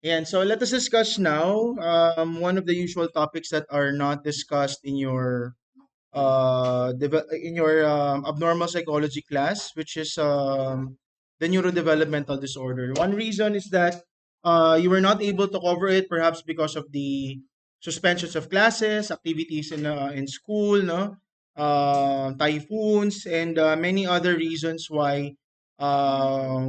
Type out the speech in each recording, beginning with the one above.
And so let us discuss now one of the usual topics that are not discussed in your abnormal psychology class, which is the neurodevelopmental disorder. One reason is that you were not able to cover it, perhaps because of the suspensions of classes, activities in school, no, typhoons, and many other reasons why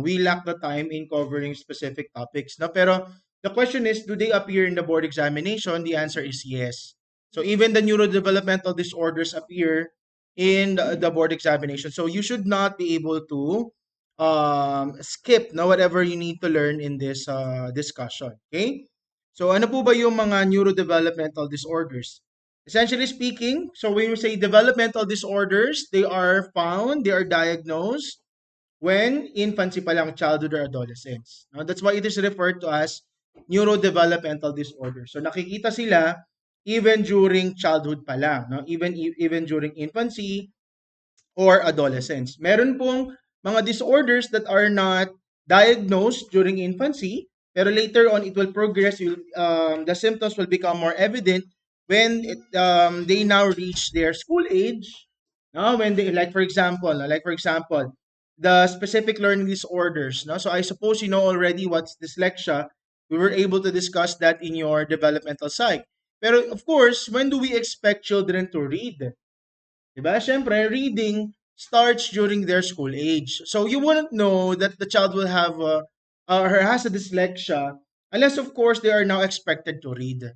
we lack the time in covering specific topics. No, pero the question is, do they appear in the board examination? The answer is yes. So even the neurodevelopmental disorders appear in the board examination. So you should not be able to skip na whatever you need to learn in this discussion. Okay? So ano po ba yung mga neurodevelopmental disorders? Essentially speaking, so when we say developmental disorders, they are diagnosed when infancy pa lang, childhood or adolescence. No? That's why it is referred to as neurodevelopmental disorder. So nakikita sila even during childhood pa lang, no? Even during infancy or adolescence. Meron pong mga disorders that are not diagnosed during infancy, pero later on it will progress. The symptoms will become more evident when they now reach their school age. No, when they like for example, the specific learning disorders. No, so I suppose you know already what's dyslexia. We were able to discuss that in your developmental psych. Pero of course, when do we expect children to read? Diba? Siyempre, reading starts during their school age. So you wouldn't know that the child will have or has a dyslexia unless of course they are now expected to read.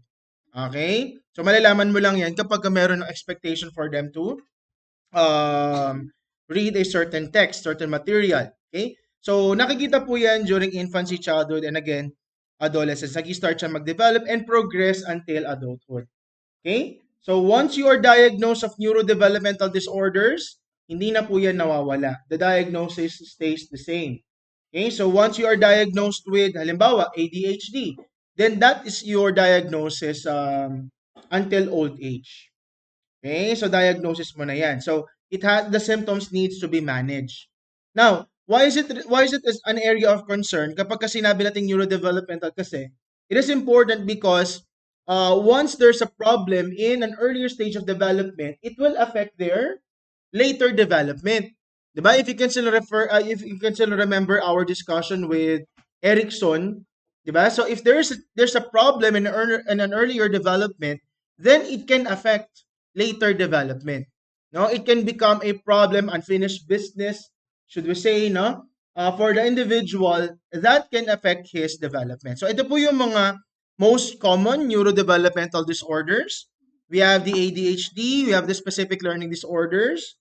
Okay? So malalaman mo lang yan kapag meron ng expectation for them to um, read a certain text, certain material. Okay? So nakikita po yan during infancy, childhood, and again, adolescence. Nag-start siya mag-develop and progress until adulthood. Okay? So once you are diagnosed of neurodevelopmental disorders, hindi na po yan nawawala. The diagnosis stays the same. Okay? So once you are diagnosed with, halimbawa, ADHD, then that is your diagnosis until old age. Okay? So diagnosis mo na yan. So it has the symptoms needs to be managed. Now, why is it as an area of concern kapag kasi sinabi natin neurodevelopmental kasi it is important because once there's a problem in an earlier stage of development, it will affect their later development. Diba? If you can still remember our discussion with Erickson, diba? So if there's a problem in an earlier development, then it can affect later development. No, it can become a problem, unfinished business, should we say, no? For the individual, that can affect his development. So ito po yung mga most common neurodevelopmental disorders. We have the ADHD, we have the specific learning disorders,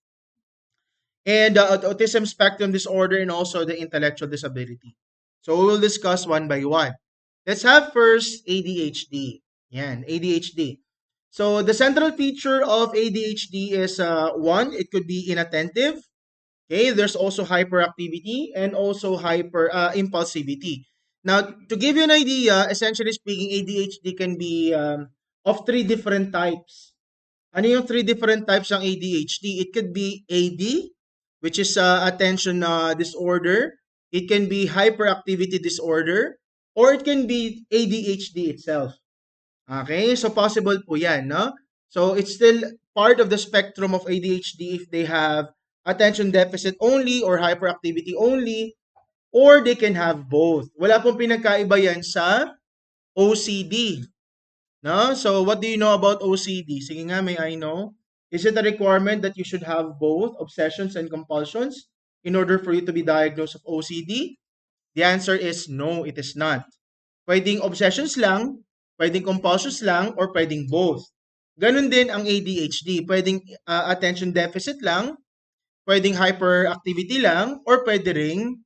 and autism spectrum disorder, and also the intellectual disability. So we will discuss one by one. Let's have first ADHD. Yan, ADHD. So the central feature of ADHD is one, it could be inattentive. Okay, there's also hyperactivity and also hyper impulsivity. Now, to give you an idea, essentially speaking, ADHD can be of three different types. Ano yung three different types ng ADHD? It could be AD, which is attention disorder. It can be hyperactivity disorder, or it can be ADHD itself. Okay, so possible po yan, no? So it's still part of the spectrum of ADHD if they have attention deficit only or hyperactivity only, or they can have both. Wala pong pinagkaiba yan sa OCD. No? So what do you know about OCD? Sige nga, may I know? Is it a requirement that you should have both obsessions and compulsions in order for you to be diagnosed of OCD? The answer is no, it is not. Pwedeng obsessions lang, pwedeng compulsions lang, or pwedeng both. Ganun din ang ADHD. Pwedeng attention deficit lang, pwedeng hyperactivity lang, or pwede ring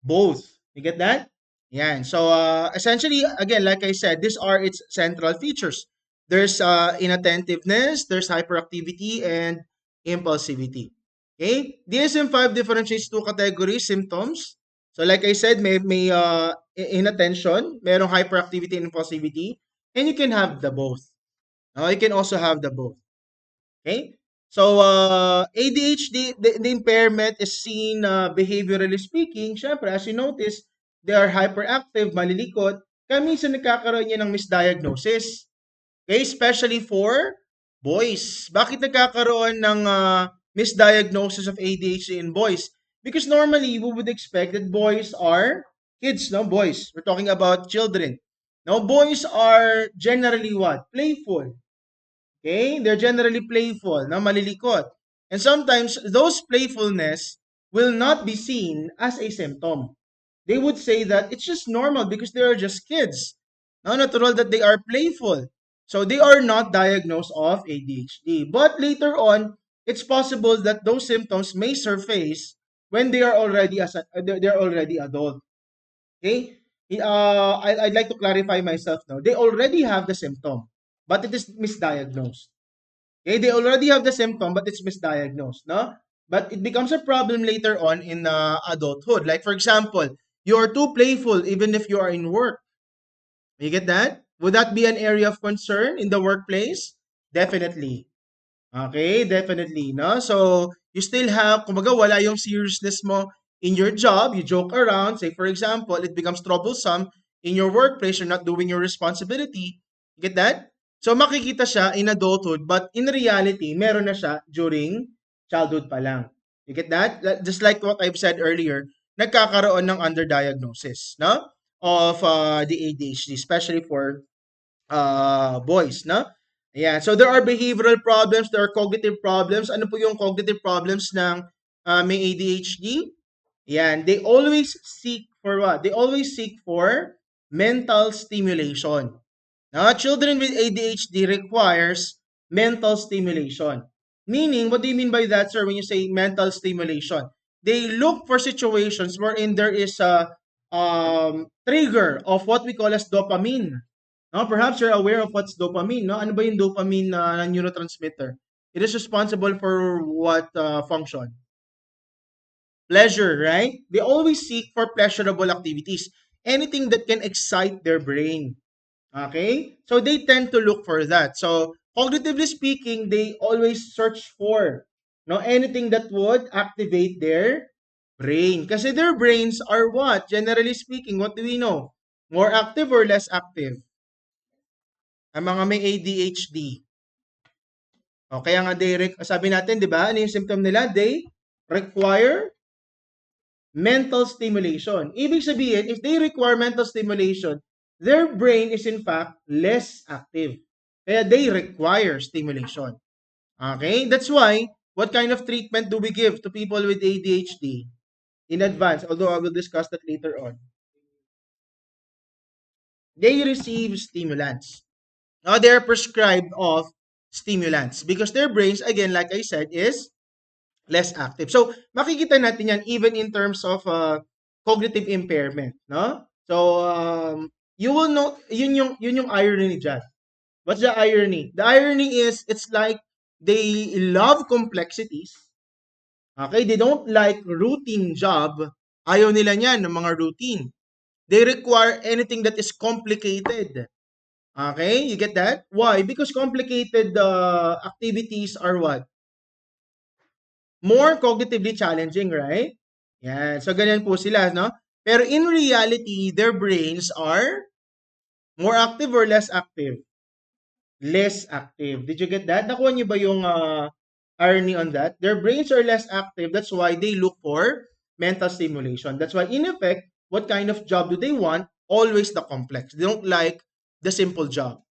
both. You get that? Yan. So essentially, again, like I said, these are its central features. There's inattentiveness, there's hyperactivity, and impulsivity. Okay? DSM-5 differentiates two categories, symptoms. So like I said, may inattention, merong hyperactivity and impulsivity, and you can have the both. You can also have the both. Okay? So, ADHD, the impairment is seen behaviorally speaking. Syempre, as you notice, they are hyperactive, malilikot, kaya minsan nagkakaroon niya ng misdiagnosis. Okay, especially for boys. Bakit nagkakaroon ng misdiagnosis of ADHD in boys? Because normally we would expect that boys are kids, no? Boys. We're talking about children. Now, boys are generally what? Playful. Okay? They're generally playful, no? Malilikot. And sometimes those playfulness will not be seen as a symptom. They would say that it's just normal because they are just kids. No, natural that they are playful. So they are not diagnosed of ADHD. But later on, it's possible that those symptoms may surface when they are already they're already adult. Okay? I'd like to clarify myself now. They already have the symptom, but it is misdiagnosed. Okay, they already have the symptom, but it's misdiagnosed, no? But it becomes a problem later on in adulthood. Like, for example, you're too playful even if you are in work. You get that? Would that be an area of concern in the workplace? Definitely. Okay, definitely, no? So, you still have, kumbaga, wala yung seriousness mo in your job. You joke around. Say, for example, it becomes troublesome in your workplace. You're not doing your responsibility. You get that? So, makikita siya in adulthood, but in reality, meron na siya during childhood pa lang. You get that? Just like what I've said earlier, nagkakaroon ng underdiagnosis, no? Of the ADHD, especially for boys, no? Yeah, so there are behavioral problems, there are cognitive problems. Ano po yung cognitive problems ng may ADHD? Yan, they always seek for what? They always seek for mental stimulation. Now, children with ADHD requires mental stimulation. Meaning, what do you mean by that, sir, when you say mental stimulation? They look for situations wherein there is a trigger of what we call as dopamine. No, perhaps you're aware of what's dopamine. No? Ano ba yung dopamine na neurotransmitter? It is responsible for what function? Pleasure, right? They always seek for pleasurable activities. Anything that can excite their brain. Okay? So they tend to look for that. So cognitively speaking, they always search for anything that would activate their brain. Kasi their brains are what? Generally speaking, what do we know? More active or less active? Ang mga may ADHD. O, kaya nga sabi natin, di ba? Ano yung symptom nila? They require mental stimulation. Ibig sabihin, if they require mental stimulation, their brain is in fact less active. Kaya they require stimulation. Okay? That's why, what kind of treatment do we give to people with ADHD in advance? Although I will discuss that later on. They receive stimulants. Now, they're prescribed of stimulants because their brains, again, like I said, is less active. So, makikita natin yan even in terms of cognitive impairment, no? So, you will know, yun yung irony dyan. What's the irony? The irony is, it's like they love complexities. Okay? They don't like routine job. Ayaw nila niyan ng mga routine. They require anything that is complicated. Okay? You get that? Why? Because complicated activities are what? More cognitively challenging, right? Yan. So, ganyan po sila, no? Pero in reality, their brains are more active or less active? Less active. Did you get that? Nakuha niyo ba yung irony on that? Their brains are less active. That's why they look for mental stimulation. That's why, in effect, what kind of job do they want? Always the complex. They don't like the simple job.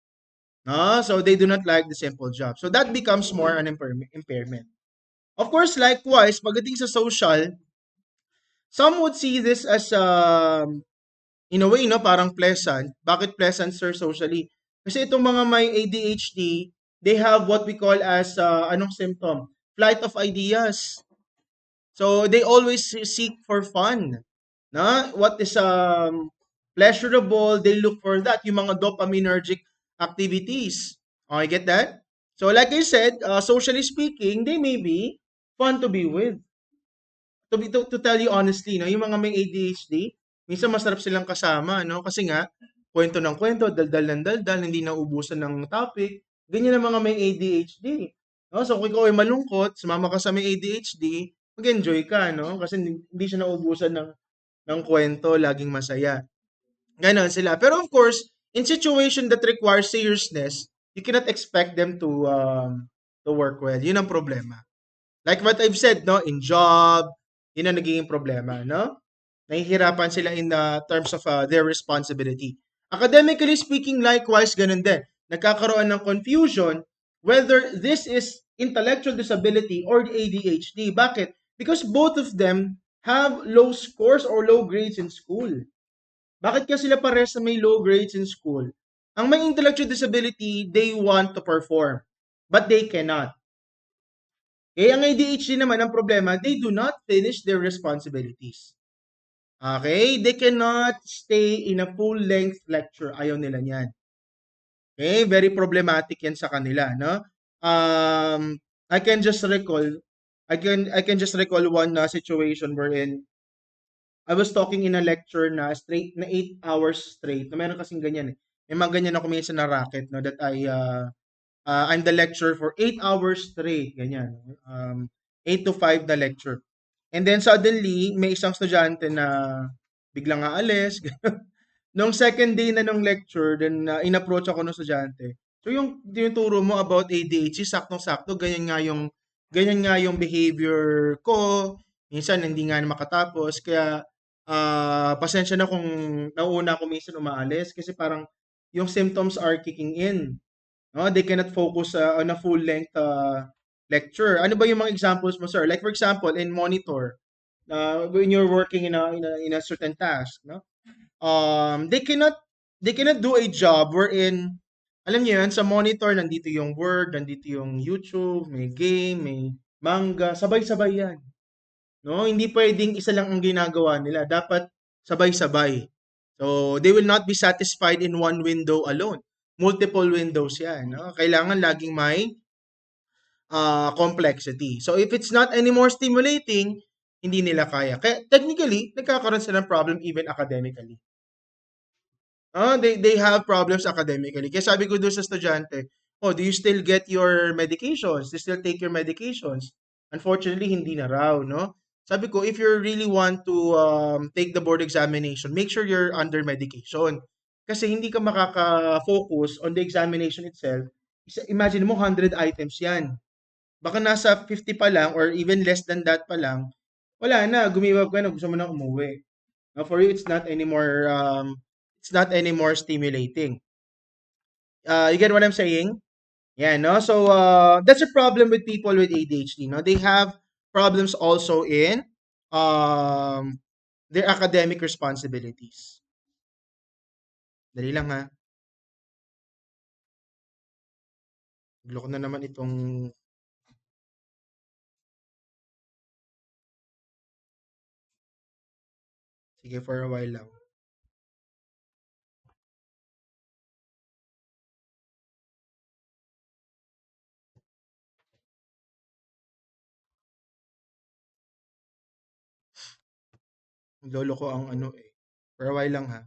No? So, they do not like the simple job. So, that becomes more an impairment. Of course, likewise, pagdating sa social, some would see this as, in a way, no, parang pleasant. Bakit pleasant, sir, socially? Kasi itong mga may ADHD, they have what we call as, anong symptom? Flight of ideas. So, they always seek for fun. Na? What is pleasurable, they look for that. Yung mga dopaminergic activities. Okay, get that? So, like I said, socially speaking, they may be fun to be with. To tell you honestly, no, yung mga may ADHD, minsan masarap silang kasama, no? Kasi nga, kwento ng kwento, daldal ng daldal, hindi nauubusan ng topic. Ganyan ang mga may ADHD. No? So, kung ikaw ay malungkot, sumama ka sa may ADHD, mag-enjoy ka, no? Kasi hindi siya nauubusan ng ng kwento, laging masaya. Ganon sila. Pero of course, in situation that requires seriousness, you cannot expect them to work well. Yun ang problema. Like what I've said, no, in job, yun ang nagiging problema, no? Nahihirapan sila in the terms of their responsibility. Academically speaking, likewise, ganun din. Nagkakaroon ng confusion whether this is intellectual disability or ADHD. Bakit? Because both of them have low scores or low grades in school. Bakit ka sila pares na may low grades in school? Ang may intellectual disability, they want to perform, but they cannot. Eh, ang ADHD naman, ang problema, they do not finish their responsibilities. Okay? They cannot stay in a full-length lecture. Ayaw nila niyan. Okay? Very problematic yan sa kanila, no? Um, I can just recall, I can just recall one situation wherein I was talking in a lecture na straight na 8 hours straight. Na meron kasing ganyan eh. May mga ganyan ako minsan na racket, no, that I'm the lecturer for 8 hours straight, ganyan. 8 to 5 na lecture. And then suddenly, may isang estudyante na biglang aalis. Nung second day na nung lecture, then in-approach ako ng estudyante. So yung tinuturo mo about ADHD, saktong-sakto, ganyan nga yung behavior ko. Minsan hindi nga na makatapos. Kaya pasensya na kung nauuna ako minsan umaalis kasi parang yung symptoms are kicking in. No, they cannot focus on a full-length lecture. Ano ba yung mga examples mo, sir? Like for example, in monitor, when you're working in a certain task, no? They cannot do a job wherein alam niyo yan, sa monitor nandito yung Word, nandito yung YouTube, may game, may manga, sabay-sabay yan. No, hindi pwedeng isa lang ang ginagawa nila. Dapat sabay-sabay. So, they will not be satisfied in one window alone. Multiple windows yan. No? Kailangan laging may complexity. So, if it's not anymore stimulating, hindi nila kaya. Kaya technically, nagkakaroon sila ng problem even academically. They have problems academically. Kaya sabi ko doon sa estudyante, oh, do you still get your medications? Do you still take your medications? Unfortunately, hindi na raw, no? Sabi ko, if you really want to take the board examination, make sure you're under medication. Kasi hindi ka makaka-focus on the examination itself. Imagine mo, 100 items yan. Baka nasa 50 pa lang or even less than that pa lang, wala na, gumiwag ka na, gusto mo na umuwi. Now, for you, it's not anymore stimulating. You get what I'm saying? Yeah, no? So, that's a problem with people with ADHD, no? They have problems also in um, their academic responsibilities. Dali lang ha. Gulo ko na naman itong, sige, for a while lang. Lolo ko ang ano eh. For a while lang ha.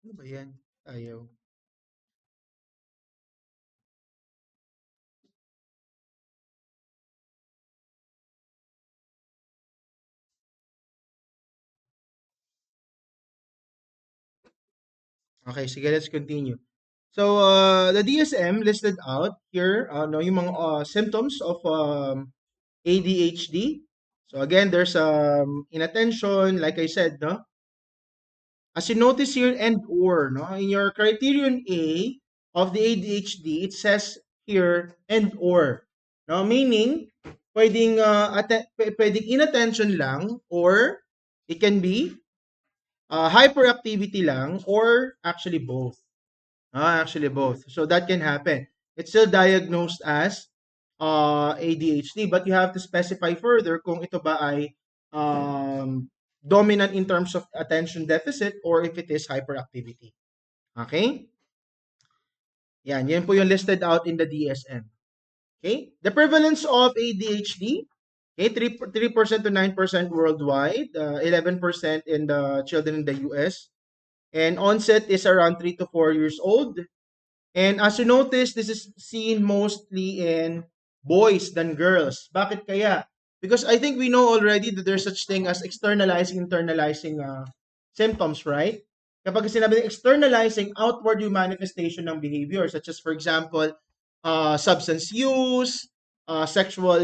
Ano ba yan? Ayaw. Okay, sige, let's continue. So, the DSM listed out here, no, yung mga symptoms of ADHD. So again, there's inattention, like I said, no? As you notice here, and or, no? In your criterion A of the ADHD, it says here, and or. No? Meaning, pwedeng inattention lang, or it can be hyperactivity lang, or actually both. Actually both. So that can happen. It's still diagnosed as ADHD, but you have to specify further kung ito ba ay dominant in terms of attention deficit or if it is hyperactivity. Okay? Yan po yung listed out in the DSM. Okay? The prevalence of ADHD. Okay, 3% to 9% worldwide, 11% in the children in the US. And onset is around 3 to 4 years old. And as you notice, this is seen mostly in boys than girls. Bakit kaya? Because I think we know already that there's such thing as externalizing, internalizing symptoms, right? Kapag sinabi ng externalizing, outward yung manifestation ng behavior, such as, for example, substance use, sexual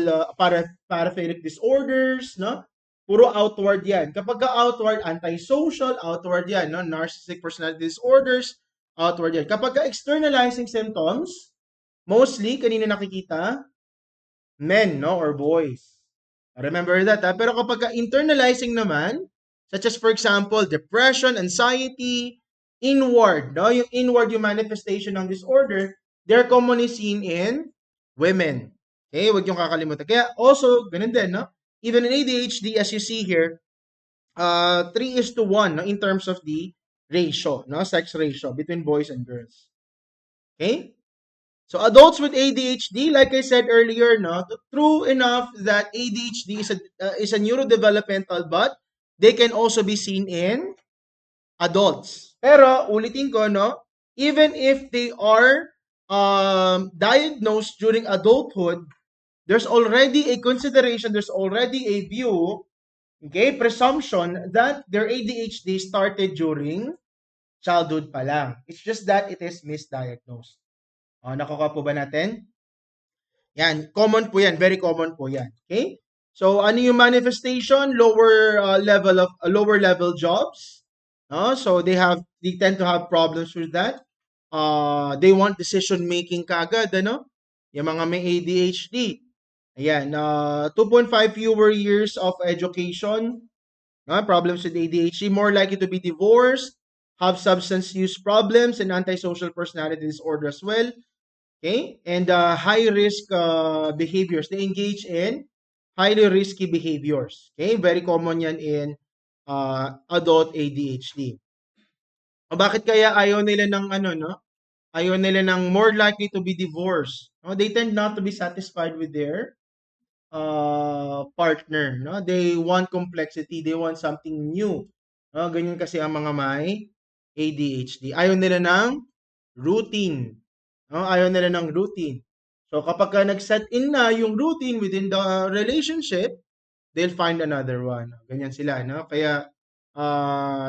paraphilic disorders, no? Puro outward yan. Kapag outward, antisocial, outward yan, no? Narcissistic personality disorders, outward yan. Kapag externalizing symptoms, mostly, kanina nakikita, men, no, or boys. Remember that, ha? Pero kapag internalizing naman, such as for example, depression, anxiety, inward, no, yung inward yung manifestation ng disorder, they're commonly seen in women. Okay, huwag yung kakalimutan. Kaya also, ganun din, no? Even in ADHD, as you see here, 3:1, no, in terms of the ratio, no, sex ratio between boys and girls. Okay? So adults with ADHD, like I said earlier, no, true enough that ADHD is a neurodevelopmental, but they can also be seen in adults. Pero ulitin ko, no, even if they are diagnosed during adulthood, there's already a consideration, there's already a view, okay, presumption that their ADHD started during childhood pa lang. It's just that it is misdiagnosed. Nakuha po ba natin? Yan, common po yan, very common po yan. Okay? So ano yung manifestation? Lower level jobs. So they tend to have problems with that. They want decision making kagad, ano? Yung mga may ADHD. Ayan, 2.5 fewer years of education. Problems with ADHD, more likely to be divorced, have substance use problems, and antisocial personality disorder as well. Okay? And high risk behaviors. They engage in highly risky behaviors. Okay? Very common yan in adult ADHD. Bakit kaya ayaw nila ng ano, no? Ayaw nila ng more likely to be divorced. No? They tend not to be satisfied with their partner. No? They want complexity. They want something new. No? Ganyan kasi ang mga may ADHD. Ayaw nila ng routine. No? Ayaw nila ng routine. So kapag nag-set in na yung routine within the relationship, they'll find another one. Ganyan sila. No? Kaya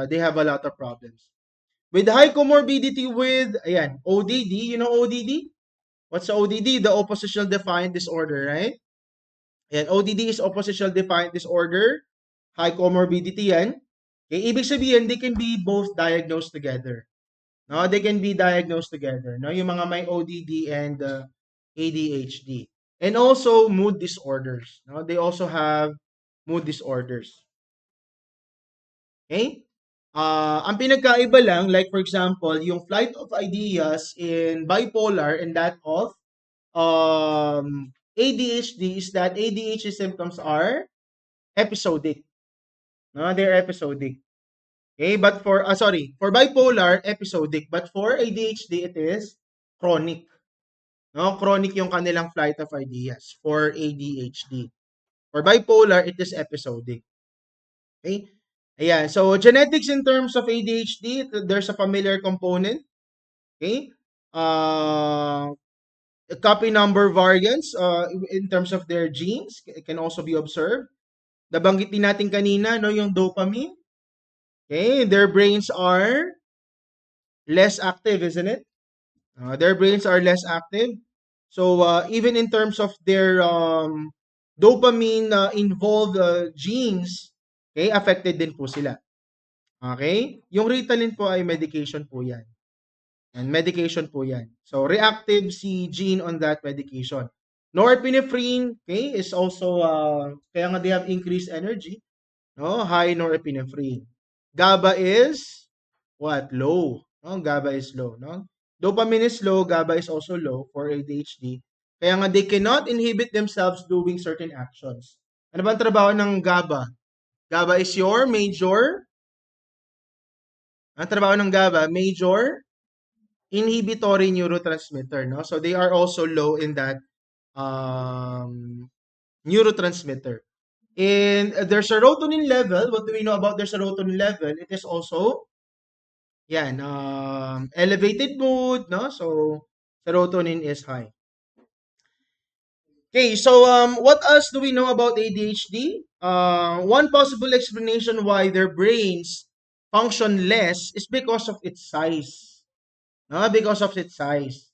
they have a lot of problems. With high comorbidity with, ayan, ODD. You know ODD? What's ODD? The oppositional defiant disorder, right? Ayan, ODD is oppositional defiant disorder. High comorbidity yan. Okay, ibig sabihin, they can be both diagnosed together. No, they can be diagnosed together. No, yung mga may ODD and ADHD. And also mood disorders. No, they also have mood disorders. Okay? Ang pinagkaiba lang, like for example, yung flight of ideas in bipolar and that of ADHD is that ADHD symptoms are episodic. No, they're episodic. Okay, but for bipolar, episodic, but for ADHD, it is chronic. No, chronic yung kanilang flight of ideas for ADHD. For bipolar, it is episodic. Okay? Ayan. So, genetics in terms of ADHD, there's a familiar component. Okay? Copy number variants in terms of their genes can also be observed. Nabanggit din natin kanina, no, yung dopamine. Okay? Their brains are less active, isn't it? Their brains are less active. So, even in terms of their dopamine involved genes, okay, affected din po sila. Okay? Yung Ritalin po ay medication po yan. And medication po yan. So, reactive si gene on that medication. Norepinephrine, okay, is also, kaya nga they have increased energy. No? High norepinephrine. GABA is, what? Low. No? GABA is low. No? Dopamine is low, GABA is also low for ADHD. Kaya nga they cannot inhibit themselves doing certain actions. Ano ba ang trabaho ng GABA? GABA is your major. Ang trabaho ng GABA, major inhibitory neurotransmitter. No? So they are also low in that neurotransmitter. And their serotonin level, what do we know about their serotonin level? It is also, yan, elevated mood, no? So, serotonin is high. Okay, so what else do we know about ADHD? One possible explanation why their brains function less is because of its size. No, because of its size.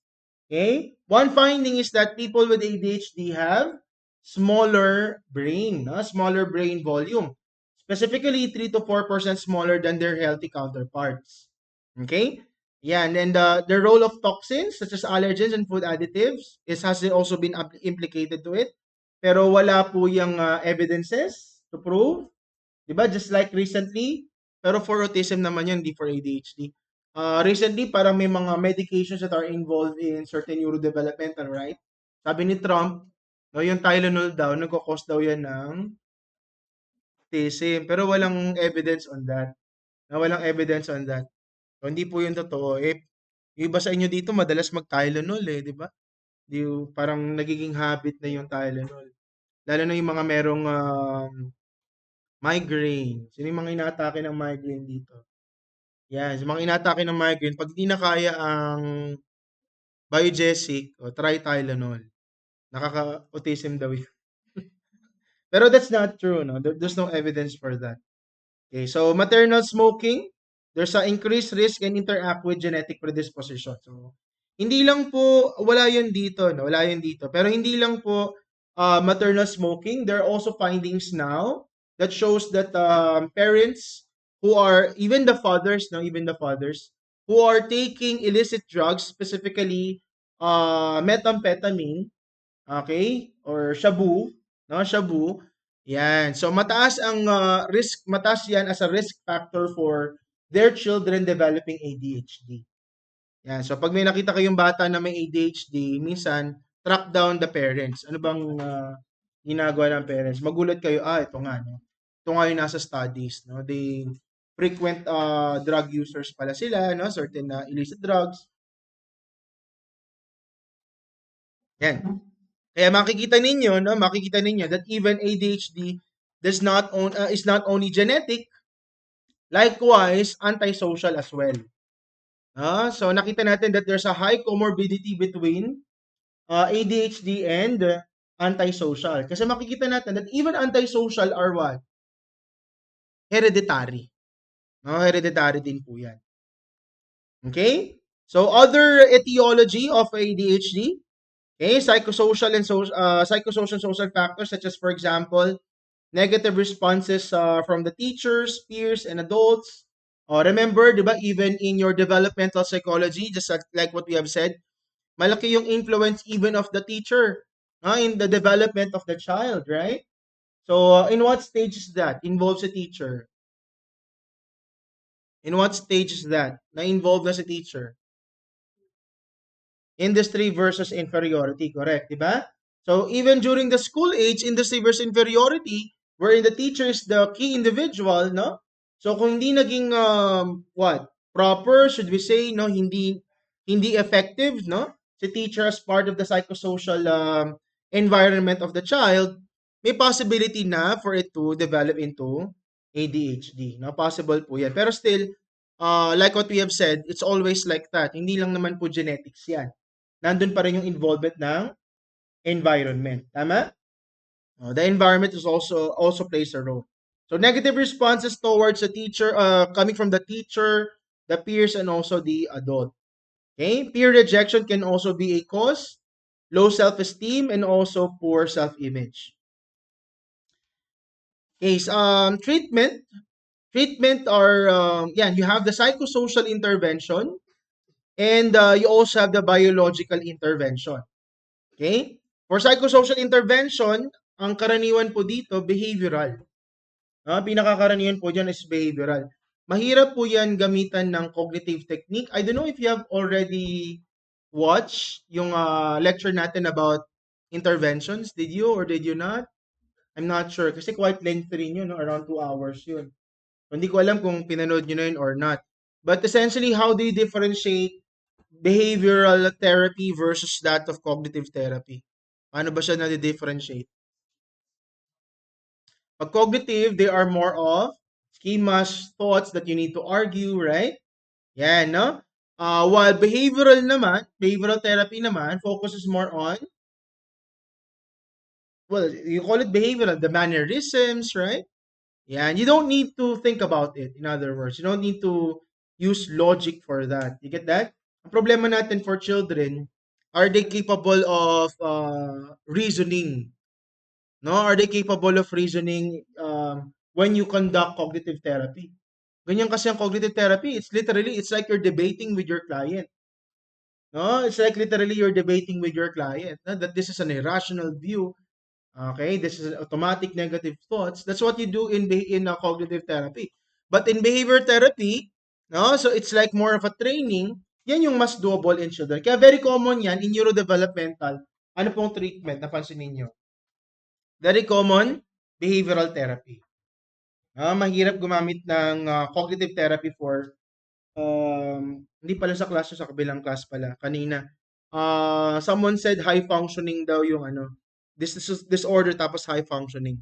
Okay? One finding is that people with ADHD have smaller brain, no? Smaller brain volume. Specifically 3 to 4% smaller than their healthy counterparts. Okay? Yeah, and then the role of toxins such as allergens and food additives has also been implicated to it. Pero wala po yung evidences to prove. 'Di ba? Just like recently, pero for autism naman yun, hindi for ADHD. Recently, parang may mga medications that are involved in certain neurodevelopmental, right? Sabi ni Trump, no, yung Tylenol daw, nagko-cause daw yan ng autism. Pero walang evidence on that. No, walang evidence on that. So, hindi po yun totoo. Yung iba sa inyo dito, madalas mag-Tylenol eh, di ba? Parang nagiging habit na yung Tylenol. Lalo na yung mga merong migraine. Sino yung mga inaatake ng migraine dito? Yan, sa mga inaatake ng migraine, pag hindi na kaya ang Biogesic o try Tylenol. Nakaka-autism daw yun. Pero that's not true, no? There's no evidence for that. Okay, so maternal smoking, there's a increased risk and interact with genetic predisposition. So, hindi lang po, wala yun dito, no? Wala yun dito. Pero hindi lang po maternal smoking. There are also findings now that shows that parents who are, even the fathers, no? Even the fathers, who are taking illicit drugs, specifically methamphetamine, okay? Or shabu, no? Shabu. Yan. So mataas ang mataas yan as a risk factor for their children developing ADHD. Yan. So pag may nakita kayong bata na may ADHD, minsan track down the parents. Ano bang ginagawa ng parents? Magulat kayo, ito nga, no? Ito nga yung nasa studies, no? They frequent drug users pala sila, no? Certain illicit drugs. Yan. Kaya makikita ninyo that even ADHD is not only genetic, likewise antisocial as well. So nakita natin that there's a high comorbidity between ADHD and antisocial. Kasi makikita natin that even antisocial are what? Hereditary. No, hereditary din po 'yan. Okay? So other etiology of ADHD, okay, psychosocial and psychosocial social factors such as, for example, negative responses from the teachers, peers, and adults. Remember, di ba, even in your developmental psychology, just like what we have said, malaki yung influence even of the teacher in the development of the child, right? So, in what stage is that? Involves a teacher. In what stage is that? Na involved as a teacher? Industry versus inferiority, correct, di ba? So even during the school age, industry versus inferiority, wherein the teacher is the key individual, no? So kung hindi naging proper, should we say, no, hindi effective, no? Si teacher as part of the psychosocial environment of the child, may possibility na for it to develop into ADHD. No, possible po 'yan. Pero still, like what we have said, it's always like that. Hindi lang naman po genetics 'yan. Nandun pa rin yung involvement ng environment. Tama? The environment is also plays a role. So negative responses towards the teacher, coming from the teacher, the peers, and also the adult. Okay? Peer rejection can also be a cause, low self-esteem, and also poor self-image. Okay, treatment. Treatment are, you have the psychosocial intervention, and you also have the biological intervention. Okay? For psychosocial intervention, ang karaniwan po dito, behavioral. Pinakakaraniwan po dyan is behavioral. Mahirap po yan gamitan ng cognitive technique. I don't know if you have already watched yung lecture natin about interventions. Did you or did you not? I'm not sure. Kasi quite lengthy rin yun, no? Around 2 hours yun. Hindi ko alam kung pinanood nyo na yun or not. But essentially, how do you differentiate behavioral therapy versus that of cognitive therapy? Paano ba siya na-differentiate? Pag cognitive, they are more of schemas, thoughts that you need to argue, right? Yan, no? While behavioral therapy naman, focuses more on, well, you call it behavioral, the mannerisms, right? Yeah, and you don't need to think about it. In other words, you don't need to use logic for that. You get that? Ang problema natin for children, are they capable of reasoning? No, are they capable of reasoning when you conduct cognitive therapy? Ganyan kasi ang cognitive therapy. It's like you're debating with your client. No, it's like literally you're debating with your client. No? That this is an irrational view. Okay, this is automatic negative thoughts. That's what you do in cognitive therapy. But in behavior therapy, no, so it's like more of a training. Yan yung mas doable in children. Kaya very common yan in neurodevelopmental. Ano pong treatment? Napansin ninyo? Very common, behavioral therapy. Mahirap gumamit ng cognitive therapy for hindi pala sa class, sa kabilang class pala kanina. Someone said high functioning daw yung ano, this disorder tapos high functioning.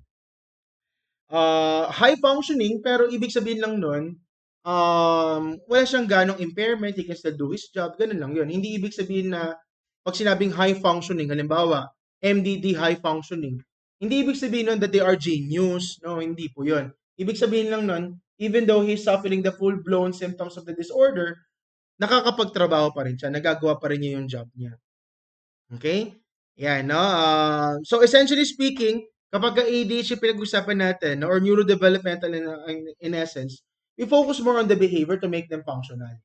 High functioning pero ibig sabihin lang nun, wala siyang ganong impairment, he can still do his job, ganun lang yun. Hindi ibig sabihin na pag sinabing high functioning, halimbawa, MDD high functioning, hindi ibig sabihin nun that they are genius, no, hindi po yun. Ibig sabihin lang nun, even though he's suffering the full-blown symptoms of the disorder, nakakapagtrabaho pa rin siya, nagagawa pa rin niya yung job niya. Okay? Yan, no? So, essentially speaking, kapag ADHD pinag-usapan natin, no, or neurodevelopmental in essence, we focus more on the behavior to make them functional.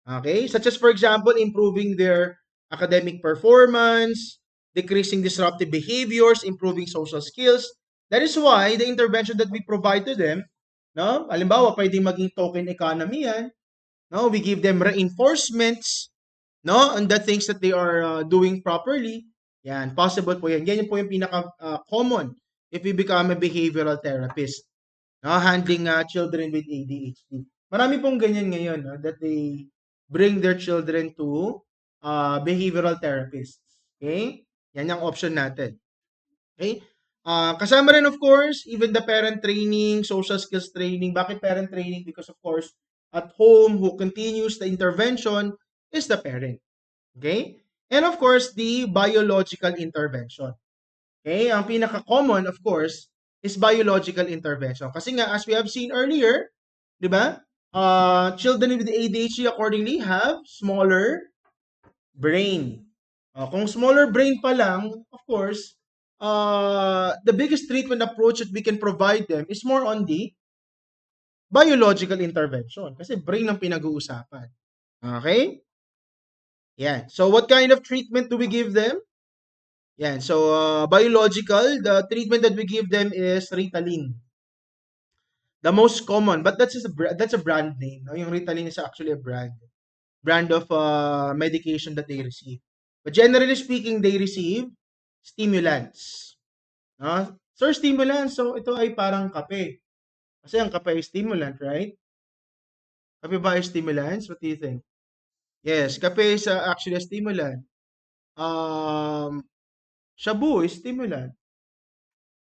Okay? Such as, for example, improving their academic performance, decreasing disruptive behaviors, improving social skills. That is why the intervention that we provide to them, no? Halimbawa, pwedeng maging token economy yan. No? We give them reinforcements, no, on the things that they are doing properly. Yan, possible po yan. Yan po yung pinaka common if we become a behavioral therapist. No, handling children with ADHD. Marami pong ganyan ngayon, no, that they bring their children to behavioral therapists. Okay? Yan yung option natin. Okay? Kasama rin, of course, even the parent training, social skills training. Bakit parent training? Because, of course, at home, who continues the intervention is the parent. Okay? And of course, the biological intervention. Okay? Ang pinaka-common, of course, is biological intervention. Kasi nga, as we have seen earlier, di ba? Children with ADHD accordingly have smaller brain. Kung smaller brain pa lang, of course, the biggest treatment approach that we can provide them is more on the biological intervention. Kasi brain ang pinag-uusapan. Okay? Yan. So, what kind of treatment do we give them? Yan. So, biological, the treatment that we give them is Ritalin. The most common, but that's a brand name. No? Yung Ritalin is actually a brand of medication that they receive. But generally speaking, they receive stimulants. No? Sir, stimulants, so ito ay parang kape. Kasi ang kape ay stimulant, right? Kape ba ay stimulants? What do you think? Yes, kape is actually a stimulant. Um, Shabu is stimulant.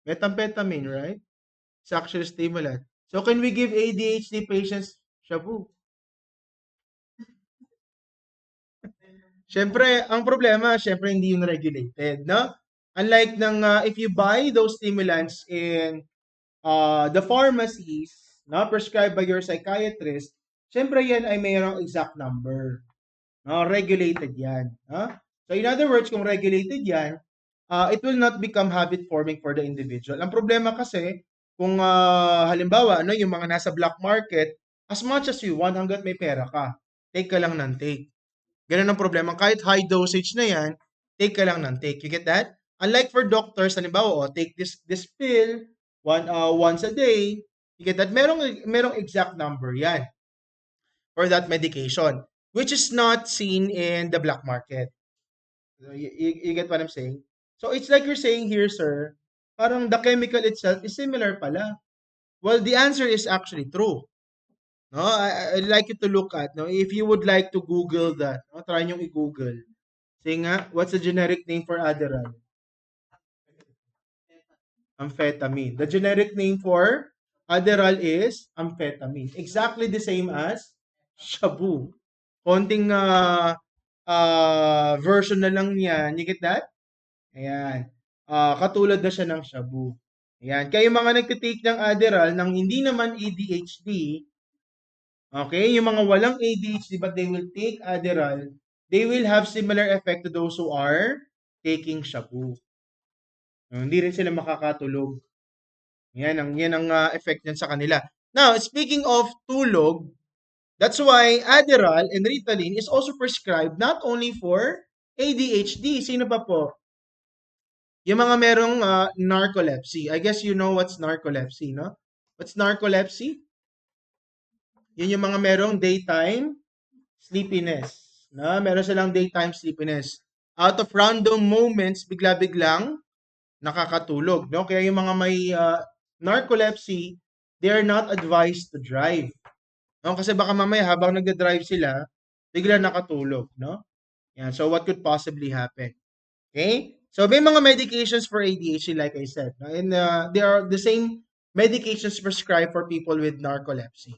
Methamphetamine, right? It's actually a stimulant. So can we give ADHD patients shabu? Siyempre, ang problema, siyempre hindi yun regulated, no? Unlike ng if you buy those stimulants in the pharmacies, no, prescribed by your psychiatrist, siyempre yan ay mayroong exact number. No, regulated yan. No? So in other words, kung regulated yan, it will not become habit forming for the individual. Ang problema kasi, kung halimbawa, ano, yung mga nasa black market, as much as you want, hanggat may pera ka, take ka lang ng take. Ganun ang problema. Kahit high dosage na yan, take ka lang ng take. You get that? Unlike for doctors, halimbawa, take this pill once a day. You get that? Merong exact number yan for that medication, which is not seen in the black market. You get what I'm saying? So it's like you're saying here, sir, parang the chemical itself is similar pala. Well, the answer is actually true. No, I'd like you to look at, no, if you would like to Google that, no, try nyo i-Google. Sige nga, what's the generic name for Adderall? Amphetamine. The generic name for Adderall is amphetamine. Exactly the same as shabu. Konting version na lang niyan. You get that? Ayan. Katulad na siya ng shabu. Ayan. Kaya yung mga nagtitake ng Adderall ng hindi naman ADHD, okay, yung mga walang ADHD but they will take Adderall, they will have similar effect to those who are taking shabu. Hindi rin sila makakatulog. Yan ang effect niyan sa kanila. Now, speaking of tulog, that's why Adderall and Ritalin is also prescribed not only for ADHD. Sino pa po? Yung mga merong narcolepsy. I guess you know what's narcolepsy, no? What's narcolepsy? Yun yung mga merong daytime sleepiness. Na meron silang daytime sleepiness. Out of random moments, bigla-biglang nakakatulog, no? Kaya yung mga may narcolepsy, they are not advised to drive. No? Kasi baka mamaya habang nagda-drive sila, bigla nakatulog, no? Yan. So what could possibly happen? Okay? So may mga medications for ADHD like I said, no? And they are the same medications prescribed for people with narcolepsy.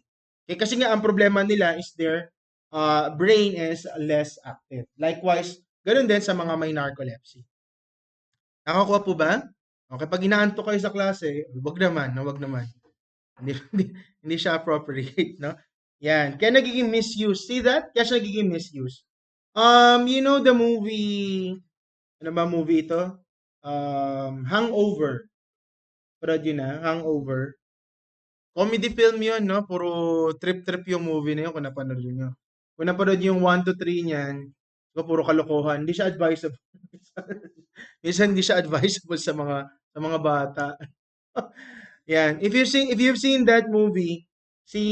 Okay? Kasi nga ang problema nila is their brain is less active. Likewise, ganun din sa mga may narcolepsy. Nakakuha po ba? Okay, pag inaantok kayo sa klase, wag naman, no, wag naman. Hindi, hindi, hindi siya appropriate, no? Yan. Kaya nagiging misuse. See that? Kaya siya nagiging misuse. You know the movie, ano ba movie ito? Hangover. Parad yun na, Hangover. Comedy film yun, no? Puro trip-trip yung movie na yun kung napanood nyo. Kung napanood yung 1 to 3 niyan, puro kalokohan. Hindi siya advisable. Minsan hindi siya advisable sa mga bata. Yan. If you've seen that movie, si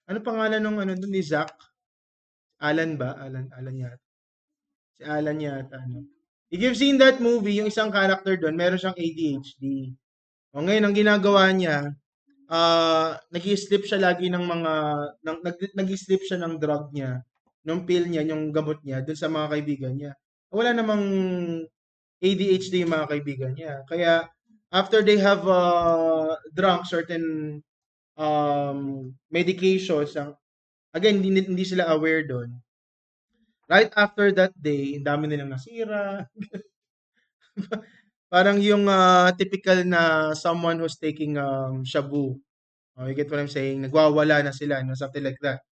ano pangalan nung ano dun ni Zack? Alan ba? Alan yata. Si Alan yata, ano. If you've seen that movie, yung isang character doon, meron siyang ADHD. O ngayon, ang ginagawa niya, nag-i-slip siya lagi ng mga, nag-i-slip siya ng drug niya, ng pill niya, yung gamot niya, dun sa mga kaibigan niya. Wala namang ADHD yung mga kaibigan niya. Kaya, after they have drunk certain medications, again, hindi sila aware doon. Right after that day, ang dami nilang nasira. Parang yung typical na someone who's taking shabu. Oh, you get what I'm saying? Nagwawala na sila, no? Something like that.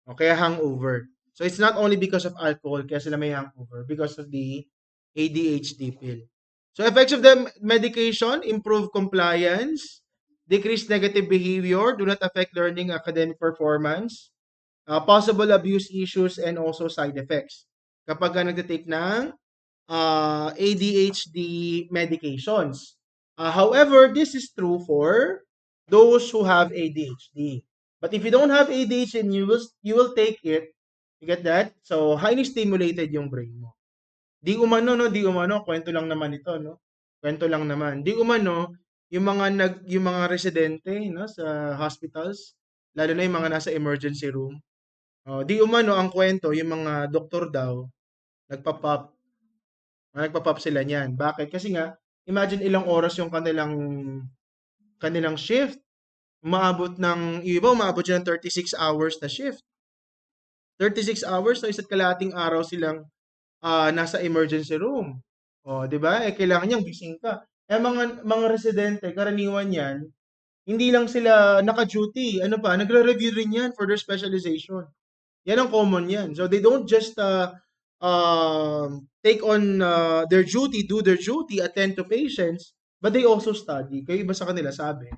O kaya hangover. So it's not only because of alcohol kaya sila may hangover, because of the ADHD pill. So effects of the medication: improve compliance, decrease negative behavior, do not affect learning, academic performance, possible abuse issues, and also side effects. Kapag nagtitake ng ADHD medications. However, this is true for those who have ADHD. But if you don't have ADHD and you will take it, you get that? So highly stimulated yung brain mo. Di umano, no, di umano, kwento lang naman ito, no? Kwento lang naman. Di umano, yung mga residente, no, sa hospitals, lalo na yung mga nasa emergency room. Di umano ang kwento, yung mga doktor daw nagpa-pop sila niyan. Bakit? Kasi nga, imagine ilang oras yung kanilang shift. Umaabot siya ng 36 hours na shift. 36 hours, so isa't kalahating araw silang nasa emergency room. O, 'di ba? Kailangan niyang gising ka. Mga residente, karaniwan 'yan, hindi lang sila naka-duty, ano pa, nagre-review rin 'yan for their specialization. Yan ang common 'yan. So they don't just take on their duty, do their duty, attend to patients, but they also study. Kaya iba sa kanila sabi,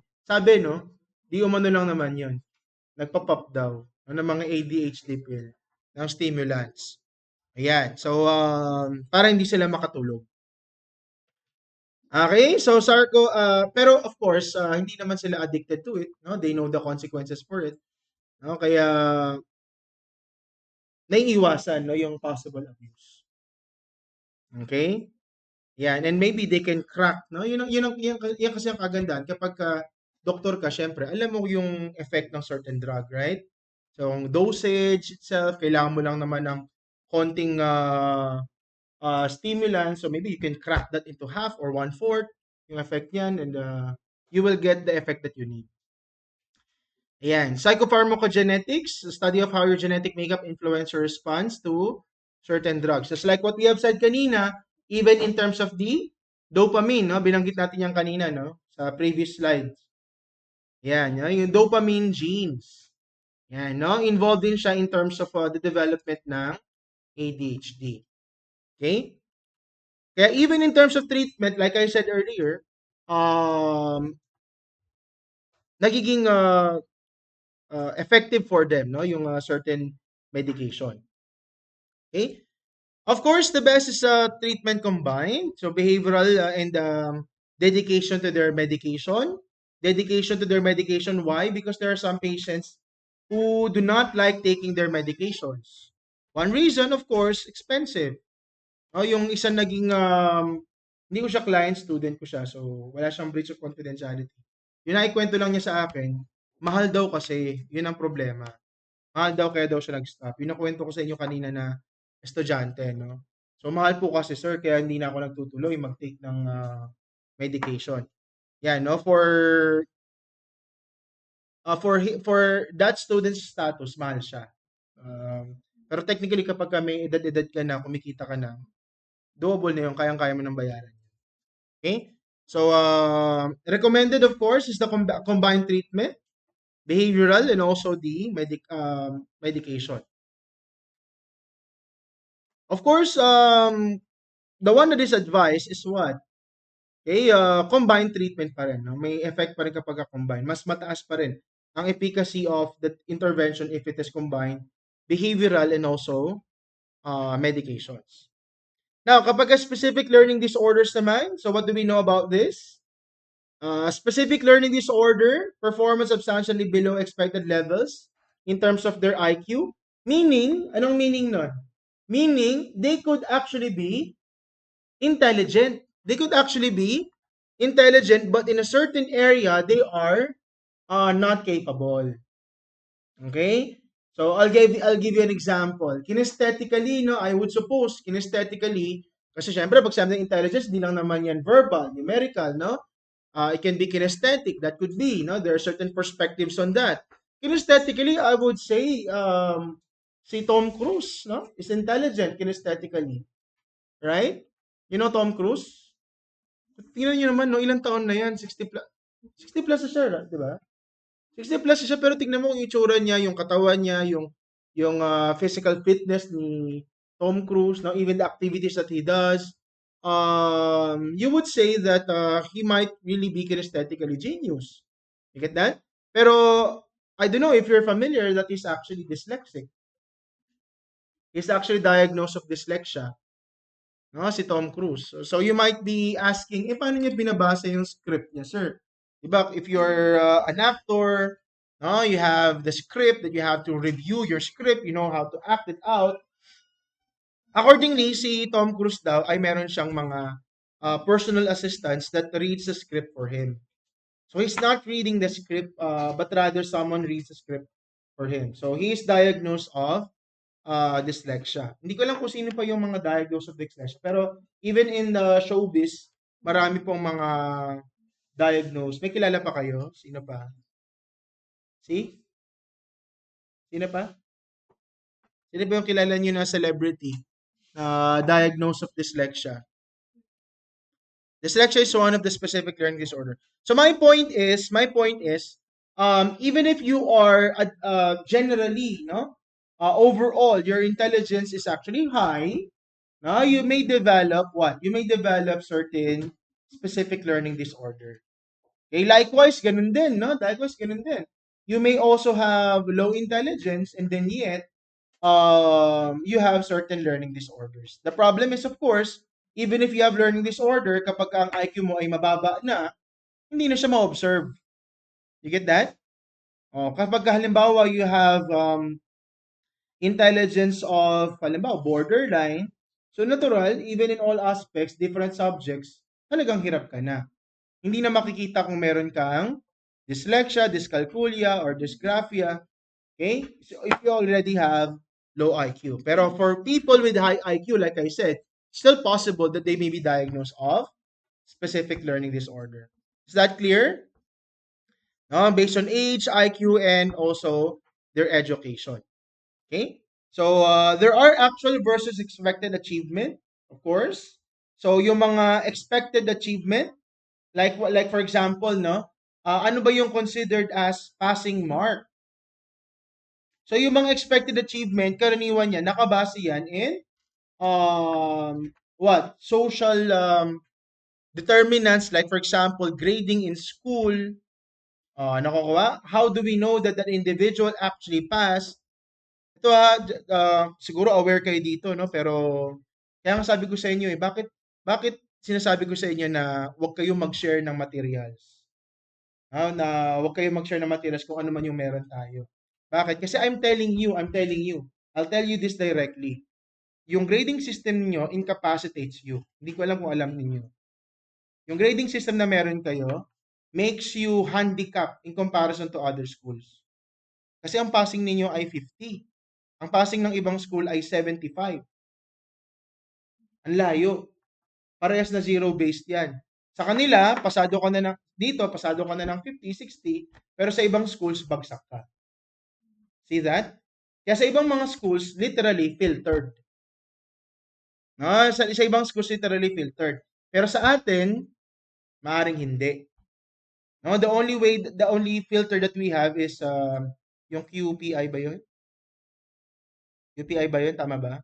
no, di umano lang naman 'yon. Nagpa-pop daw ng mga ADHD pill, ng stimulants. Ayan. So, para hindi sila makatulog. Okay? So, pero of course, hindi naman sila addicted to it. No? They know the consequences for it. No? Kaya, naiiwasan, no, yung possible abuse. Okay? Yan. And maybe they can crack. No? Yun kasi ang kagandahan. Kapag doktor ka, syempre, alam mo yung effect ng certain drug, right? So, ang dosage itself, kailangan mo lang naman ng konting stimulant. So maybe you can crack that into half or one-fourth. yung effect niyan, and you will get the effect that you need. Ayan. Psychopharmacogenetics, the study of how your genetic makeup influence your response to certain drugs. Just like what we have said kanina, even in terms of the dopamine, no? Binanggit natin yan kanina, no? Sa previous slides. Yan, no? Yung dopamine genes. Yan, no? Involved din siya in terms of the development ng ADHD. Okay? Kaya even in terms of treatment, like I said earlier, nagiging effective for them, no? Yung certain medication. Okay? Of course, the best is treatment combined. So behavioral and dedication to their medication. Dedication to their medication. Why? Because there are some patients who do not like taking their medications. One reason, of course, expensive. Oh, yung isang naging hindi ko siya client, student ko siya. So wala siyang breach of confidentiality. Yung naikwento lang niya sa akin, mahal daw kasi, yun ang problema. Mahal daw kaya daw siya nag-stop. Yung nakwento ko sa inyo kanina na estudyante, no? So, mahal po kasi, sir, kaya hindi na ako nagtutuloy mag-take ng medication. Yan, no? For that student's status, mahal siya. Pero technically, kapag may edad-edad ka na, kumikita ka na, doable na yun, kayang-kaya mo ng bayaran. Okay? So, recommended, of course, is the combined treatment, behavioral, and also the medication. Of course, the one that is advised is what? Okay, combined treatment pa rin. No? May effect pa rin kapag combined. Mas mataas pa rin ang efficacy of the intervention if it is combined, behavioral and also medications. Now, kapag specific learning disorders naman, so what do we know about this? Specific learning disorder, performance substantially below expected levels in terms of their IQ. Meaning, anong meaning nun? Meaning, they could actually be intelligent. They could actually be intelligent, but in a certain area, they are not capable. Okay? So, I'll give you an example. Kinesthetically, no, I would suppose, kinesthetically, kasi syempre, pag sabi ng intelligence, di lang naman yan verbal, numerical, no? It can be kinesthetic. That could be, no? There are certain perspectives on that. Kinesthetically, I would say, si Tom Cruise, no? Is intelligent kinesthetically. Right? You know Tom Cruise? Tingnan nyo naman, no? Ilang taon na yan? 60 plus. 60 plus na siya, di ba? 60 plus na siya, pero tingnan mo yung itsura niya, yung katawan niya, yung physical fitness ni Tom Cruise, no? Even the activities that he does. You would say that he might really be kinesthetically genius. You get that? Pero, I don't know if you're familiar that he's actually dyslexic. He's actually diagnosed of dyslexia. No, si Tom Cruise. So you might be asking, paano niya binabasa yung script niya, sir? Diba, if you're an actor, no, you have the script that you have to review your script, you know how to act it out. Accordingly, si Tom Cruise daw ay meron siyang mga personal assistants that reads the script for him. So he's not reading the script, but rather someone reads the script for him. So he is diagnosed of dyslexia. Hindi ko lang kung sino pa yung mga diagnosed of dyslexia. Pero even in the showbiz, marami pong mga diagnosed. May kilala pa kayo? Sino pa? See? Sino pa? Sino ba yung kilala nyo na celebrity diagnosed of dyslexia? Dyslexia is one of the specific learning disorder. So my point is, even if you are generally, no, overall, your intelligence is actually high, no, you may develop what? You may develop certain specific learning disorder. Okay, likewise, ganun din, no? Likewise, ganun din. You may also have low intelligence and then yet, you have certain learning disorders. The problem is, of course, even if you have learning disorder, kapag ang IQ mo ay mababa na, hindi na siya ma-observe. You get that? Kapag halimbawa you have intelligence of, halimbawa, borderline, so natural, even in all aspects, different subjects, talagang hirap ka na. Hindi na makikita kung meron kang dyslexia, dyscalculia, or dysgraphia. Okay? So if you already have low IQ. Pero for people with high IQ, like I said, still possible that they may be diagnosed of specific learning disorder. Is that clear? No, based on age, IQ, and also their education. Okay? So, there are actual versus expected achievement, of course. So, yung mga expected achievement, like for example, no, ano ba yung considered as passing mark? So, yung mga expected achievement, karaniwan yan, nakabase yan in what? Social determinants, like for example, grading in school. Nakukuha? How do we know that that individual actually passed? Ito siguro aware kayo dito, no? Pero, kaya nga sabi ko sa inyo bakit sinasabi ko sa inyo na huwag kayong mag-share ng materials? Na huwag kayong mag-share ng materials kung ano man yung meron tayo. Bakit? Kasi I'm telling you, I'll tell you this directly. Yung grading system niyo incapacitates you. Hindi ko alam kung alam niyo. Yung grading system na meron kayo makes you handicap in comparison to other schools. Kasi ang passing ninyo ay 50. Ang passing ng ibang school ay 75. Ang layo. Parehas na zero-based yan. Sa kanila, pasado ka na ng 50, 60, pero sa ibang schools, bagsak ka. See that? Kaya sa ibang mga schools, literally filtered. No? Sa ibang schools, literally filtered. Pero sa atin, maaring hindi. No, the only filter that we have is yung QPI ba yun? UPI ba yun? Tama ba?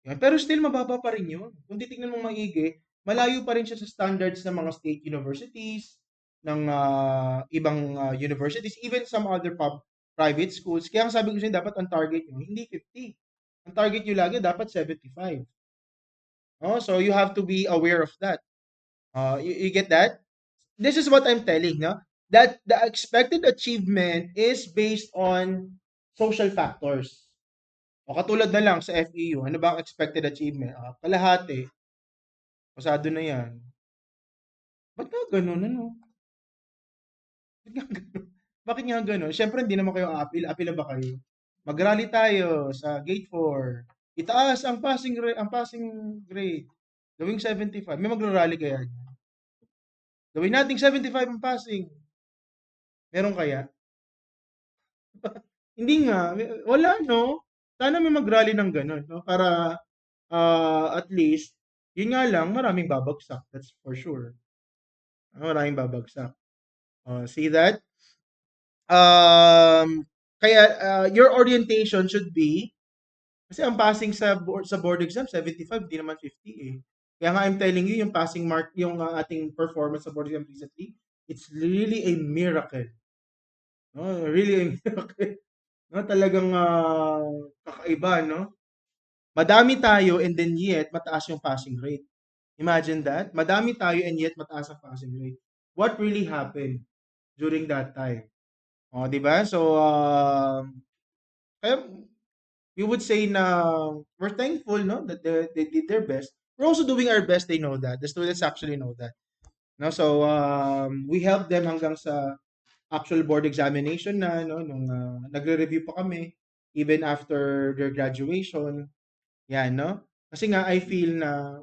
Yan. Pero still, mababa pa rin yun. Kung titignan mo maigi, malayo pa rin siya sa standards ng mga state universities, ng ibang universities, even some other private schools. Kaya ang sabi ko sa inyo, dapat ang target nyo, hindi 50. Ang target nyo lagi dapat 75. Oh, so you have to be aware of that. You get that? This is what I'm telling, no? That the expected achievement is based on social factors. O katulad na lang sa FEU, ano ba ang expected achievement? Kalahati, pasado na yan. Ba't nga ganun, ano? Ba't nga ganun? Bakit nga ganun? Siyempre, hindi naman kayo appeal. Appeal na ba kayo? Mag-rally tayo sa Gate 4. Itaas ang passing grade. Gawing 75. May magra-rally kaya niyan. Gawin nating 75 ang passing. Meron kaya? Hindi nga. Wala, no? Sana may mag-rally ng ganun, no? Para at least, yun nga lang, maraming babagsak. That's for sure. Maraming babagsak. See that? Kaya your orientation should be, kasi ang passing sa board exam, 75, di naman 50 eh. Kaya nga I'm telling you, yung passing mark, yung ating performance sa board exam recently, it's really a miracle. No? Really a miracle. No? Talagang kakaiba, no? Madami tayo and then yet mataas yung passing rate. Imagine that. Madami tayo and yet mataas ang passing rate. What really happened during that time? Oh, 'di ba? So kaya we would say na we're thankful, no, that they did their best. We're also doing our best. They know that. The students actually know that. No, so we help them hanggang sa actual board examination na, no, nung nagre-review pa kami even after their graduation. Yan, no? Kasi nga I feel na